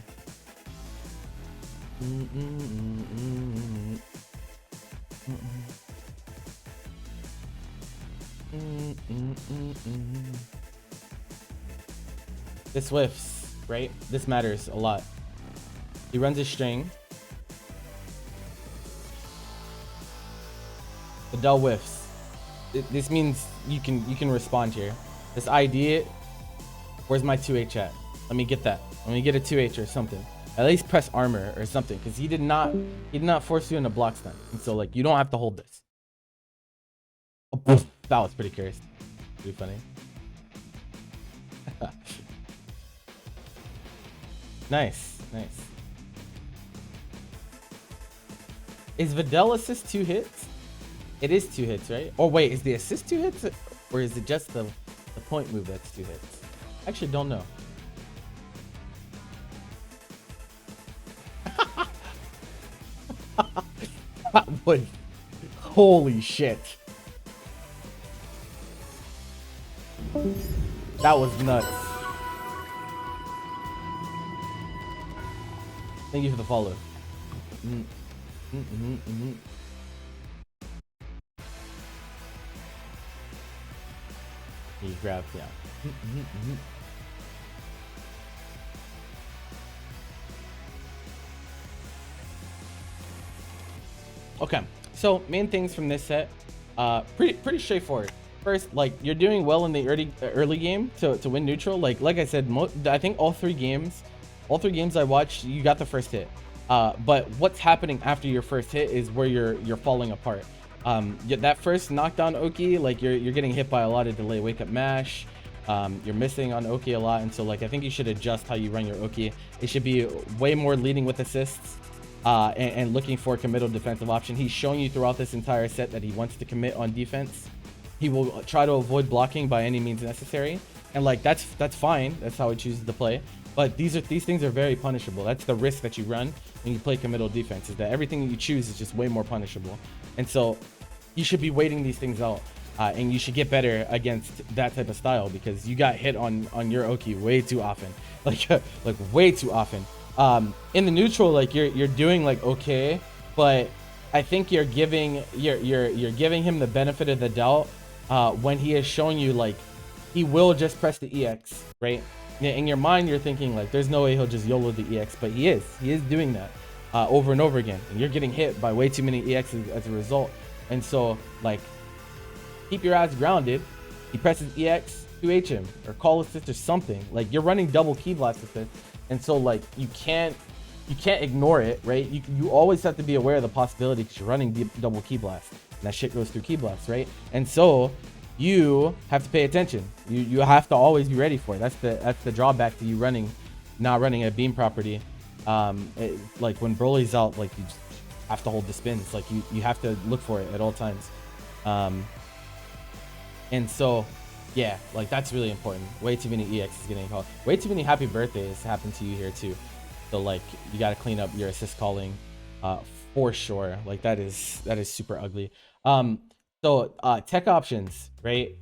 This whiffs, right? This matters a lot. He runs a string. The Dell whiffs. This means you can respond here. This ID, where's my 2H at? Let me get that. Let me get a 2H or something. At least press armor or something, because he did not force you into block stun. And so, like, you don't have to hold this. Oh, that was pretty curious. Pretty funny. Nice. Is Vidal assist 2 hits? It is 2 hits, right? Oh wait, is the assist 2 hits, or is it just the point move that's 2 hits? I actually don't know. Holy shit. That was nuts. Thank you for the follow. He grabbed, yeah. Okay, so main things from this set, pretty straightforward. First, like, you're doing well in the early game to win neutral. Like I said, I think all three games I watched, you got the first hit. But what's happening after your first hit is where you're falling apart. That first knockdown Oki, like you're getting hit by a lot of delay wake up mash. You're missing on Oki a lot, and so like I think you should adjust how you run your Oki. It should be way more leading with assists. And looking for a committal defensive option. He's showing you throughout this entire set that he wants to commit on defense. He will try to avoid blocking by any means necessary, and like that's fine. That's how he chooses to play. But these things are very punishable. That's the risk that you run when you play committal defense, is that everything that you choose is just way more punishable. And so you should be waiting these things out, and you should get better against that type of style, because you got hit on your Oki way too often, like way too often. In the neutral, like you're doing like okay, but I think you're giving him the benefit of the doubt when he is showing you like he will just press the EX, right? In your mind you're thinking like there's no way he'll just YOLO the EX, but he is doing that over and over again, and you're getting hit by way too many EXs as a result. And so like keep your ass grounded. He presses EX, 2H him or call assist or something. Like you're running double key blast with it. And so like you can't ignore it, right? You always have to be aware of the possibility, because you're running double key blast, and that shit goes through key blast, right? And so you have to pay attention. You have to always be ready for it. That's the drawback to you not running a beam property. Like when Broly's out, like you just have to hold the spins. Like you have to look for it at all times. And so yeah, like that's really important. Way too many EX is getting called. Way too many happy birthdays happen to you here too. So like you got to clean up your assist calling for sure. Like that is super ugly. So tech options, right?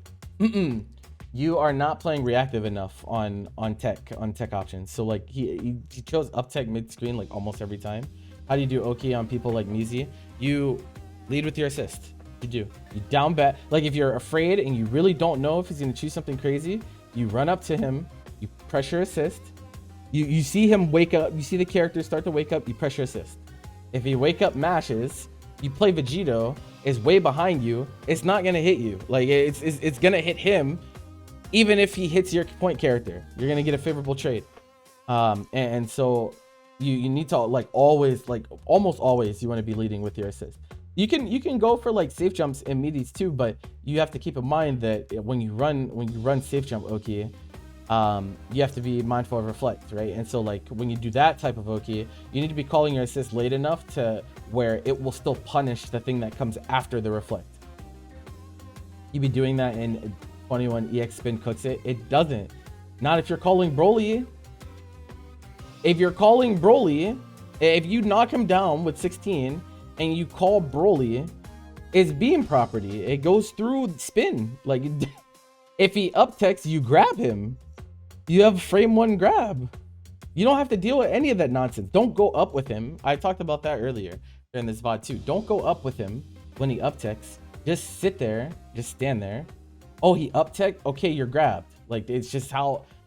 You are not playing reactive enough on tech options. So like he chose up tech mid screen like almost every time. How do you do Oki on people like Mizi? You lead with your assist. You do. You down bat. Like if you're afraid and you really don't know if he's gonna choose something crazy, you run up to him, you pressure assist. You see him wake up, you see the character start to wake up, you pressure assist. If he wake up mashes, you play Vegito, is way behind you, it's not gonna hit you. Like it's gonna hit him, even if he hits your point character. You're gonna get a favorable trade. And so you need to like always, like almost always, you want to be leading with your assist. You can go for like safe jumps in midis too, but you have to keep in mind that when you run safe jump Oki, you have to be mindful of reflect, right? And so like when you do that type of Oki, you need to be calling your assist late enough to where it will still punish the thing that comes after the reflect. You be doing that in 21 EX spin cooks it. It doesn't. Not if you're calling Broly. If you're calling Broly, if you knock him down with 16 and you call Broly, it's beam property. It goes through spin. Like if he up techs, you grab him. You have frame one grab. You don't have to deal with any of that nonsense. Don't go up with him. I talked about that earlier in this VOD too. Don't go up with him when he up techs. Just sit there. Just stand there. Oh, he up tech. Okay, you're grabbed. Like it's just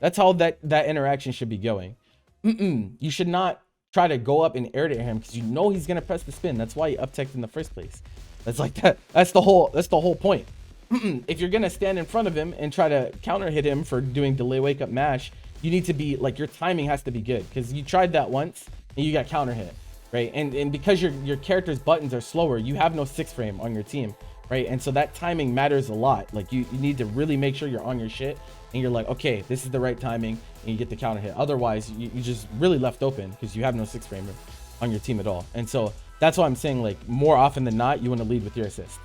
that's how that interaction should be going. You should not try to go up and air to him because you know he's gonna press the spin. That's why he up teched in the first place. That's like that. That's the whole point. If you're gonna stand in front of him and try to counter hit him for doing delay wake up mash, you need to be like, your timing has to be good, because you tried that once and you got counter hit, right? And because your character's buttons are slower, you have no 6 frame on your team, right? And so that timing matters a lot. Like you need to really make sure you're on your shit and you're like, okay, this is the right timing, and you get the counter hit. Otherwise you just really left open because you have no 6 frame on your team at all. And so that's why I'm saying, like, more often than not, you want to lead with your assist.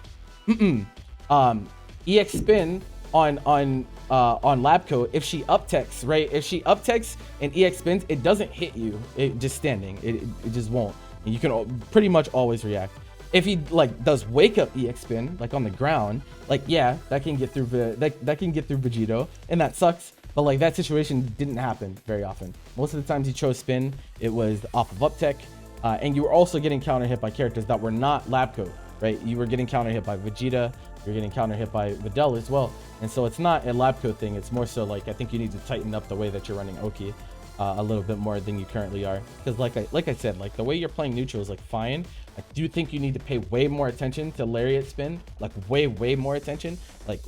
EX spin on lab code, if she up techs, right? If she up techs and EX spins, it doesn't hit you. It just standing. It just won't. And you can pretty much always react. If he like does wake up EX spin like on the ground, like yeah, that can get through that can get through Vegito, and that sucks. But like that situation didn't happen very often. Most of the times he chose spin, it was off of up tech, and you were also getting counter hit by characters that were not lab code, right? You were getting counter hit by Vegeta, you're getting counter hit by Videl as well, and so it's not a lab code thing. It's more so like I think you need to tighten up the way that you're running Oki a little bit more than you currently are, because like I said, like the way you're playing neutral is like fine. I do think you need to pay way more attention to lariat spin, like way more attention, like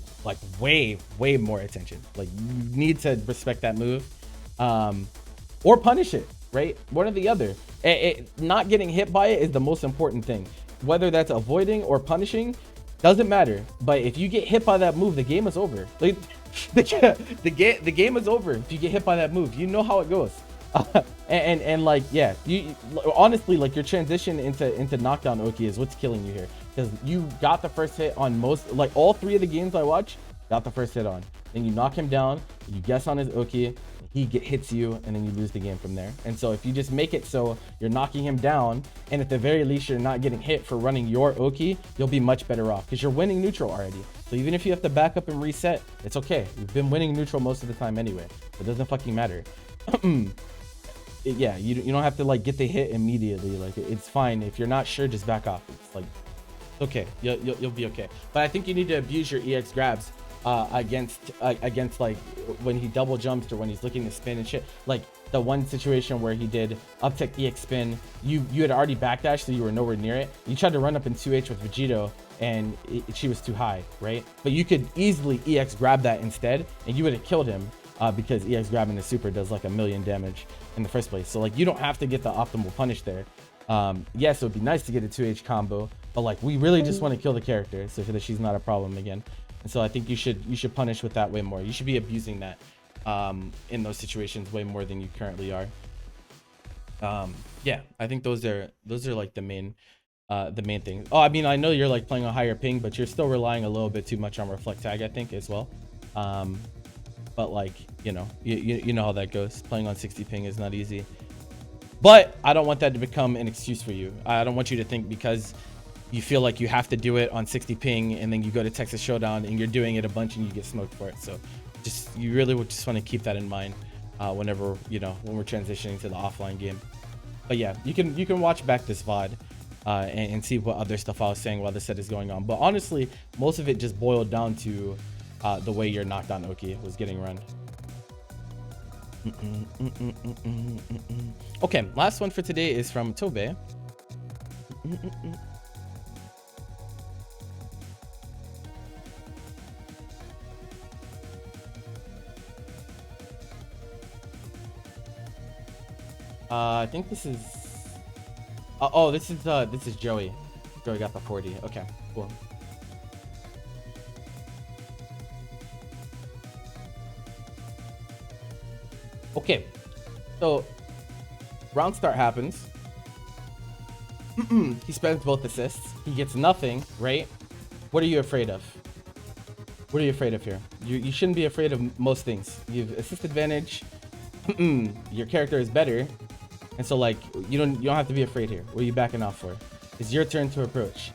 way more attention. Like you need to respect that move, or punish it, right? One or the other. Not getting hit by it is the most important thing. Whether that's avoiding or punishing doesn't matter. But if you get hit by that move, the game is over. Like the game is over if you get hit by that move. You know how it goes. And like yeah, you honestly, like your transition into knockdown Oki is what's killing you here, because you got the first hit on most, like all 3 of the games I watch, got the first hit on, then you knock him down, you guess on his Oki, he hits you, and then you lose the game from there. And so if you just make it so you're knocking him down, and at the very least you're not getting hit for running your Oki, you'll be much better off, because you're winning neutral already. So even if you have to back up and reset, it's okay. You've been winning neutral most of the time anyway. It doesn't fucking matter. Yeah, you don't have to like get the hit immediately. Like it's fine if you're not sure, just back off. It's like okay, you'll be okay. But I think you need to abuse your EX grabs against like when he double jumps or when he's looking to spin and shit. Like the one situation where he did up tech EX spin, you had already backdashed, so you were nowhere near it. You tried to run up in 2H with Vegito, and she was too high, right? But you could easily EX grab that instead, and you would have killed him. Because EX grabbing the super does like 1,000,000 damage in the first place. So like you don't have to get the optimal punish there. Yes, it would be nice to get a 2H combo, but like we really just want to kill the character so that she's not a problem again. And so I think you should punish with that way more. You should be abusing that in those situations way more than you currently are. Yeah, I think those are like the main things. Oh, I mean, I know you're like playing a higher ping, but you're still relying a little bit too much on reflect tag, I think, as well. But like, you know how that goes. Playing on 60 ping is not easy. But I don't want that to become an excuse for you. I don't want you to think because you feel like you have to do it on 60 ping and then you go to Texas Showdown and you're doing it a bunch and you get smoked for it. So you really would just want to keep that in mind whenever, when we're transitioning to the offline game. But yeah, you can watch back this VOD and see what other stuff I was saying while the set is going on. But honestly, most of it just boiled down to the way your knockdown Oki was getting run. Okay, last one for today is from Tobe. I think this is this is Joey. Joey got the 40. Okay, cool. Okay, so round start happens. He spends both assists. He gets nothing, right? What are you afraid of? What are you afraid of here? You shouldn't be afraid of most things. You have assist advantage. Your character is better, and so like you don't have to be afraid here. What are you backing off for? It's your turn to approach.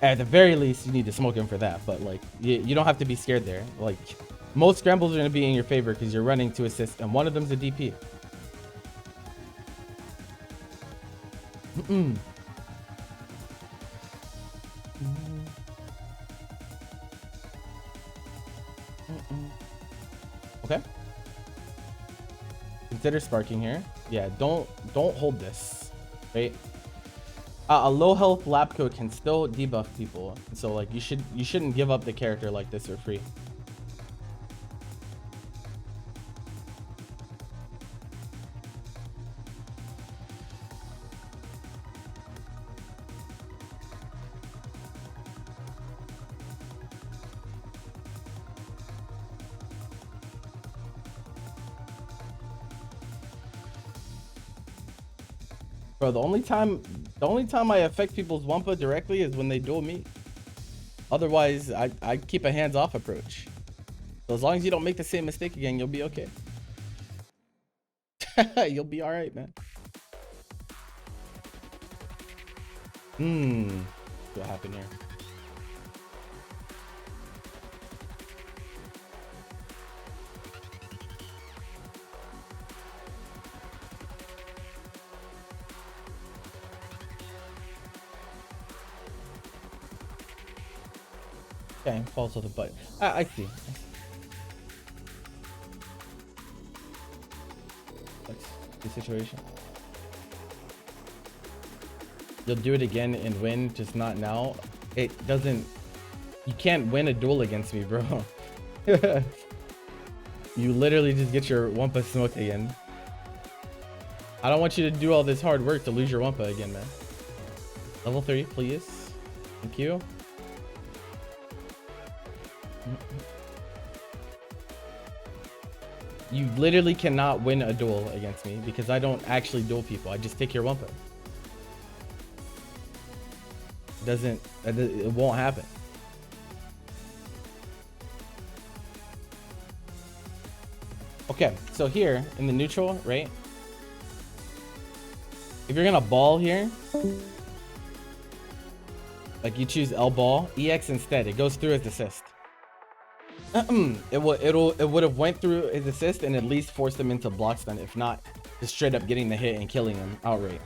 At the very least, you need to smoke him for that. But like you don't have to be scared there. Like. Most scrambles are going to be in your favor because you're running 2 assists, and one of them's a DP. Okay. Consider sparking here. Yeah, don't hold this, right? A low health lab code can still debuff people, so like you shouldn't give up the character like this for free. Bro, the only time I affect people's Wampa directly is when they duel me. Otherwise, I keep a hands-off approach. So as long as you don't make the same mistake again, you'll be okay. You'll be all right, man. What happened here? Okay, falls to the butt. I see. That's the situation. You'll do it again and win, just not now. It doesn't. You can't win a duel against me, bro. You literally just get your Wumpa smoked again. I don't want you to do all this hard work to lose your Wumpa again, man. Level 3, please. Thank you. You literally cannot win a duel against me because I don't actually duel people. I just take your Wumpa. It won't happen. Okay, so here in the neutral, right? If you're gonna ball here, like you choose L ball, EX instead. It goes through his assist. It would have went through his assist and at least forced him into block stun. If not, just straight up getting the hit and killing him outright.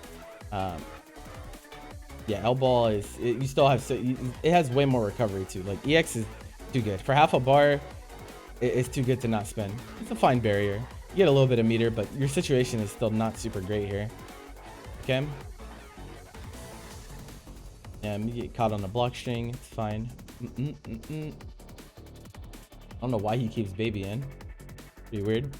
Yeah, L ball is. You still have. It has way more recovery too. Like EX is too good for half a bar. It's too good to not spend. It's a fine barrier. You get a little bit of meter, but your situation is still not super great here. Okay. Yeah, you get caught on the block string. It's fine. I don't know why he keeps baby in. Pretty weird.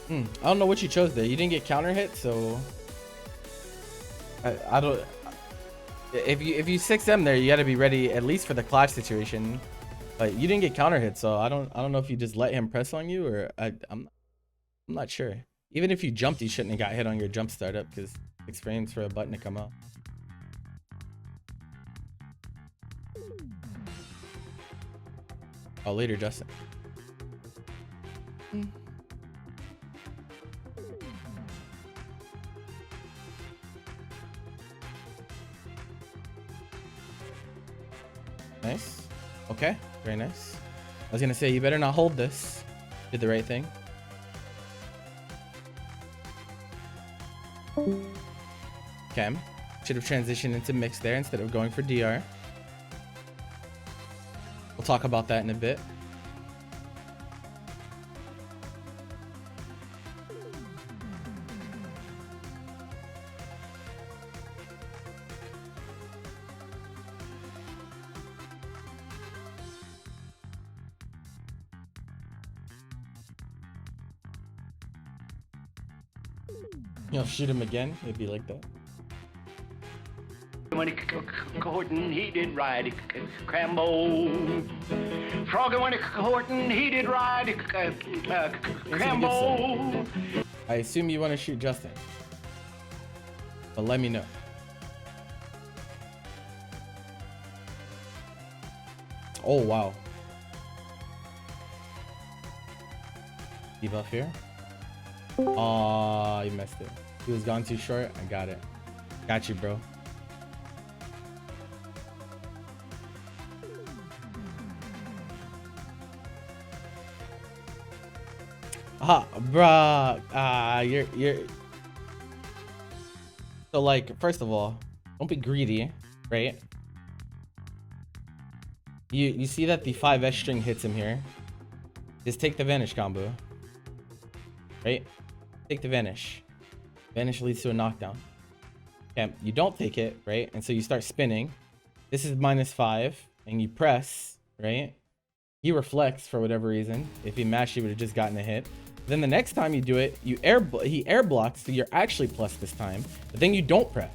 I don't know what you chose there. You didn't get counter hit, so I don't. If you 6M there, you got to be ready at least for the clash situation. But you didn't get counter hit, so I don't know if you just let him press on you or I'm not sure. Even if you jumped, you shouldn't have got hit on your jump startup because 6 frames for a button to come out. Oh, later, Justin. Nice. Okay, very nice. I was gonna say you better not hold this. Did the right thing. Okay, should have transitioned into mix there instead of going for DR. We'll talk about that in a bit. You'll shoot him again, it'd be like that. When Horton, he did ride Crambo. Froggy when Horton, he did ride Crambo. I assume you want to shoot Justin, but let me know. Oh wow. Debuff here. Oh, you messed it. He was gone too short. I got it. Got you, bro. Bruh. You're. So like, first of all, don't be greedy, right? You see that the 5S string hits him here. Just take the vanish combo. Right? Take the vanish. Vanish leads to a knockdown. Okay, you don't take it, right? And so you start spinning. This is -5, and you press, right? He reflects for whatever reason. If he mashed, he would have just gotten a hit. Then the next time you do it, he air blocks, so you're actually plus this time. But then you don't press.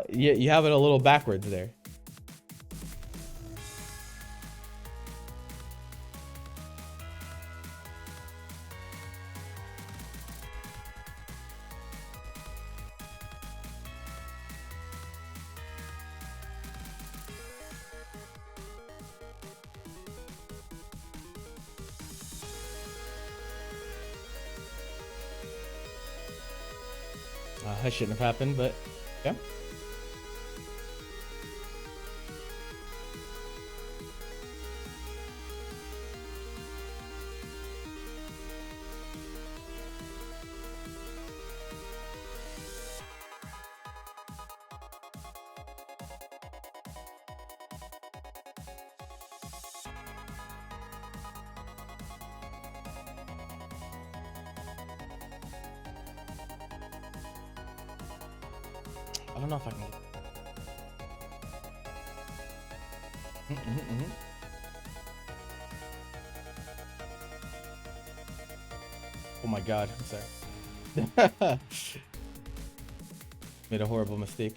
You have it a little backwards there. That shouldn't have happened, but yeah. I don't know if I can. Oh my god, I'm sorry. Made a horrible mistake.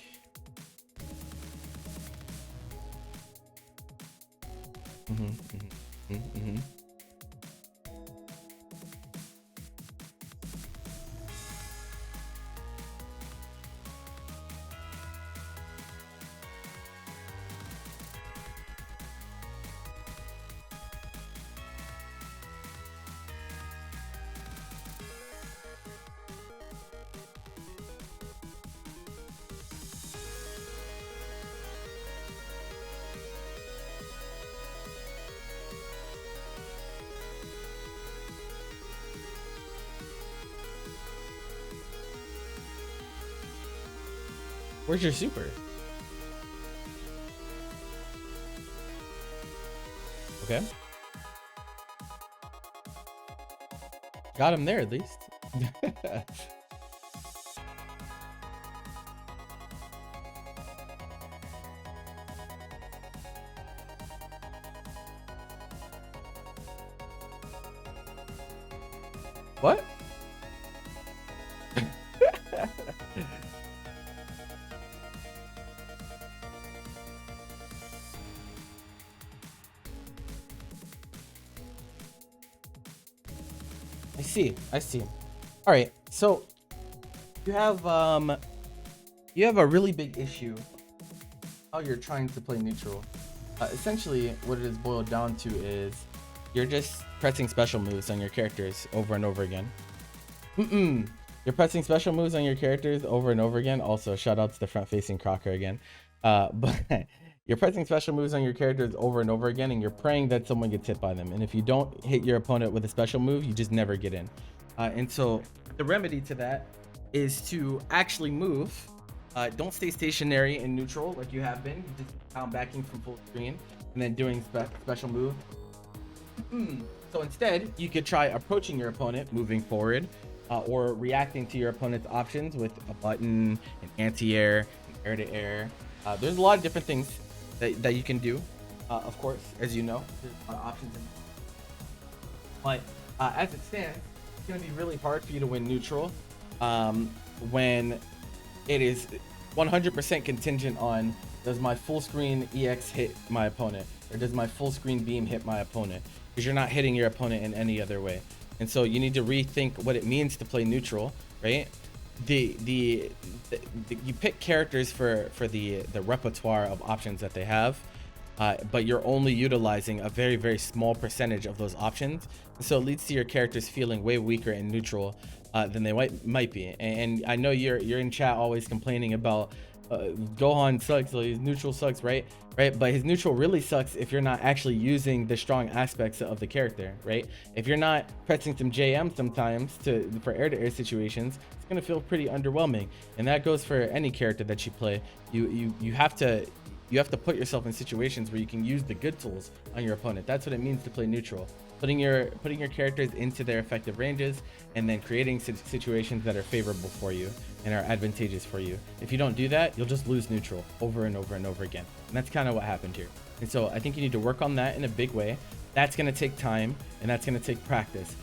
Where's your super? Okay. Got him there at least. What? I see. All right, so you have a really big issue how you're trying to play neutral. Essentially what it is boiled down to is you're just pressing special moves on your characters over and over again. You're pressing special moves on your characters over and over again. Also, shout out to the front facing Crocker again. But you're pressing special moves on your characters over and over again, and you're praying that someone gets hit by them. And if you don't hit your opponent with a special move, you just never get in. And so the remedy to that is to actually move. Don't stay stationary in neutral like you have been. You just count backing from full screen and then doing special move. So instead, you could try approaching your opponent, moving forward, or reacting to your opponent's options with a button, an anti-air, an air-to-air. There's a lot of different things that you can do, of course, as you know. There's a lot of options. But as it stands, it's going to be really hard for you to win neutral when it is 100% contingent on, does my full screen EX hit my opponent, or does my full screen beam hit my opponent? Because you're not hitting your opponent in any other way. And so you need to rethink what it means to play neutral, right? You pick characters for the repertoire of options that they have, but you're only utilizing a very, very small percentage of those options. And so it leads to your characters feeling way weaker in neutral than they might be. And I know you're in chat always complaining about Gohan sucks, so his neutral sucks, right? But his neutral really sucks if you're not actually using the strong aspects of the character, right? If you're not pressing some JM sometimes for air-to-air situations, it's gonna feel pretty underwhelming. And that goes for any character that you play. You have to put yourself in situations where you can use the good tools on your opponent. That's what it means to play neutral. Putting your characters into their effective ranges, and then creating situations that are favorable for you and are advantageous for you. If you don't do that, you'll just lose neutral over and over and over again. And that's kind of what happened here. And so I think you need to work on that in a big way. That's going to take time, and that's going to take practice.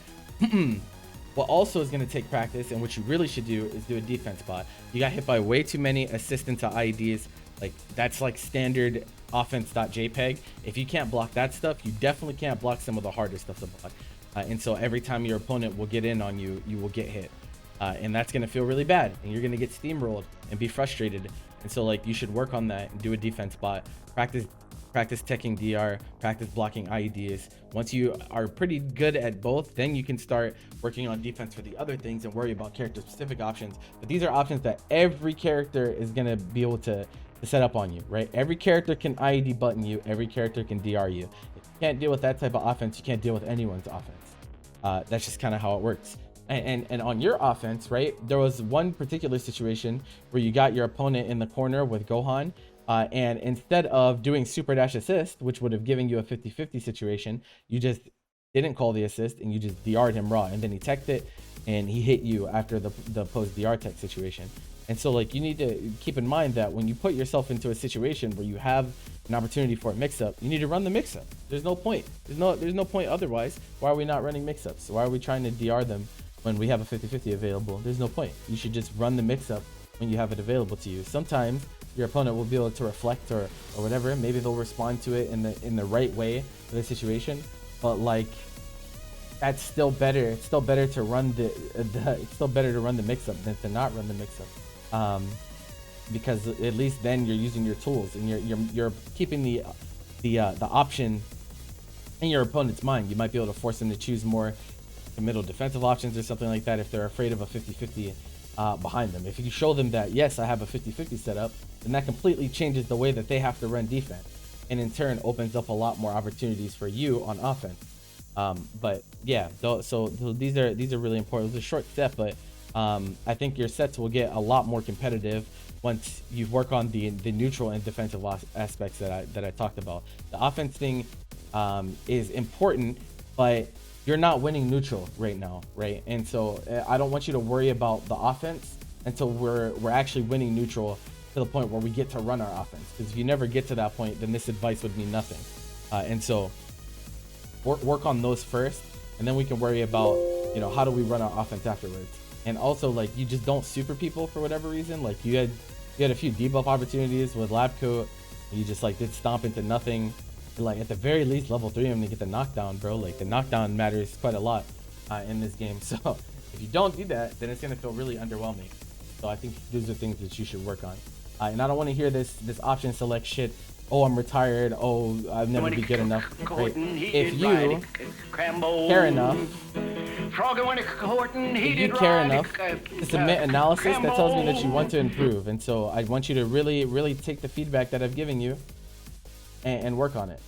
What also is going to take practice, and what you really should do, is do a defense bot. You got hit by way too many assist into IEDs. Like, that's like standard offense.jpg. If you can't block that stuff, you definitely can't block some of the harder stuff to block. And so every time your opponent will get in on you, you will get hit. And that's going to feel really bad, and you're going to get steamrolled and be frustrated. And so, like, you should work on that and do a defense bot. Practice teching DR, practice blocking IEDs. Once you are pretty good at both, then you can start working on defense for the other things and worry about character specific options. But these are options that every character is going to be able to set up on you, right? Every character can IED button you, every character can DR you. If you can't deal with that type of offense, you can't deal with anyone's offense. That's just kind of how it works. And on your offense, right, there was one particular situation where you got your opponent in the corner with Gohan, and instead of doing super dash assist, which would have given you a 50-50 situation, you just didn't call the assist and you just DR'd him raw, and then he teched it and he hit you after the post DR tech situation. And so, like, you need to keep in mind that when you put yourself into a situation where you have an opportunity for a mix-up, you need to run the mix-up. There's no point. There's no point otherwise. Why are we not running mix-ups? Why are we trying to DR them when we have a 50-50 available? There's no point. You should just run the mix-up when you have it available to you. Sometimes your opponent will be able to reflect or whatever. Maybe they'll respond to it in the right way for the situation. But, like, that's still better. It's still better to run the mix-up than to not run the mix-up. Because at least then you're using your tools and you're keeping the option in your opponent's mind. You might be able to force them to choose more middle defensive options or something like that if they're afraid of a 50-50 behind them. If you show them that, yes, I have a 50-50 setup, then that completely changes the way that they have to run defense, and in turn opens up a lot more opportunities for you on offense. But yeah, so these are really important. It's a short set, but I think your sets will get a lot more competitive once you work on the neutral and defensive aspects that I talked about. The offense thing is important, but you're not winning neutral right now, right? And so I don't want you to worry about the offense until we're actually winning neutral to the point where we get to run our offense. Because if you never get to that point, then this advice would mean nothing. And so work on those first, and then we can worry about, you know, how do we run our offense afterwards. And also, like, you just don't super people for whatever reason. Like, you had a few debuff opportunities with lab coat, and you just like did stomp into nothing. And, like, at the very least, level 3 him to get the knockdown, bro. Like, the knockdown matters quite a lot in this game. So if you don't do that, then it's gonna feel really underwhelming. So I think these are things that you should work on. And I don't want to hear this option select shit. Oh, I'm retired. Oh, I've never be good enough. Right? If you care enough, to submit analysis, that tells me that you want to improve. And so I want you to really take the feedback that I've given you and work on it.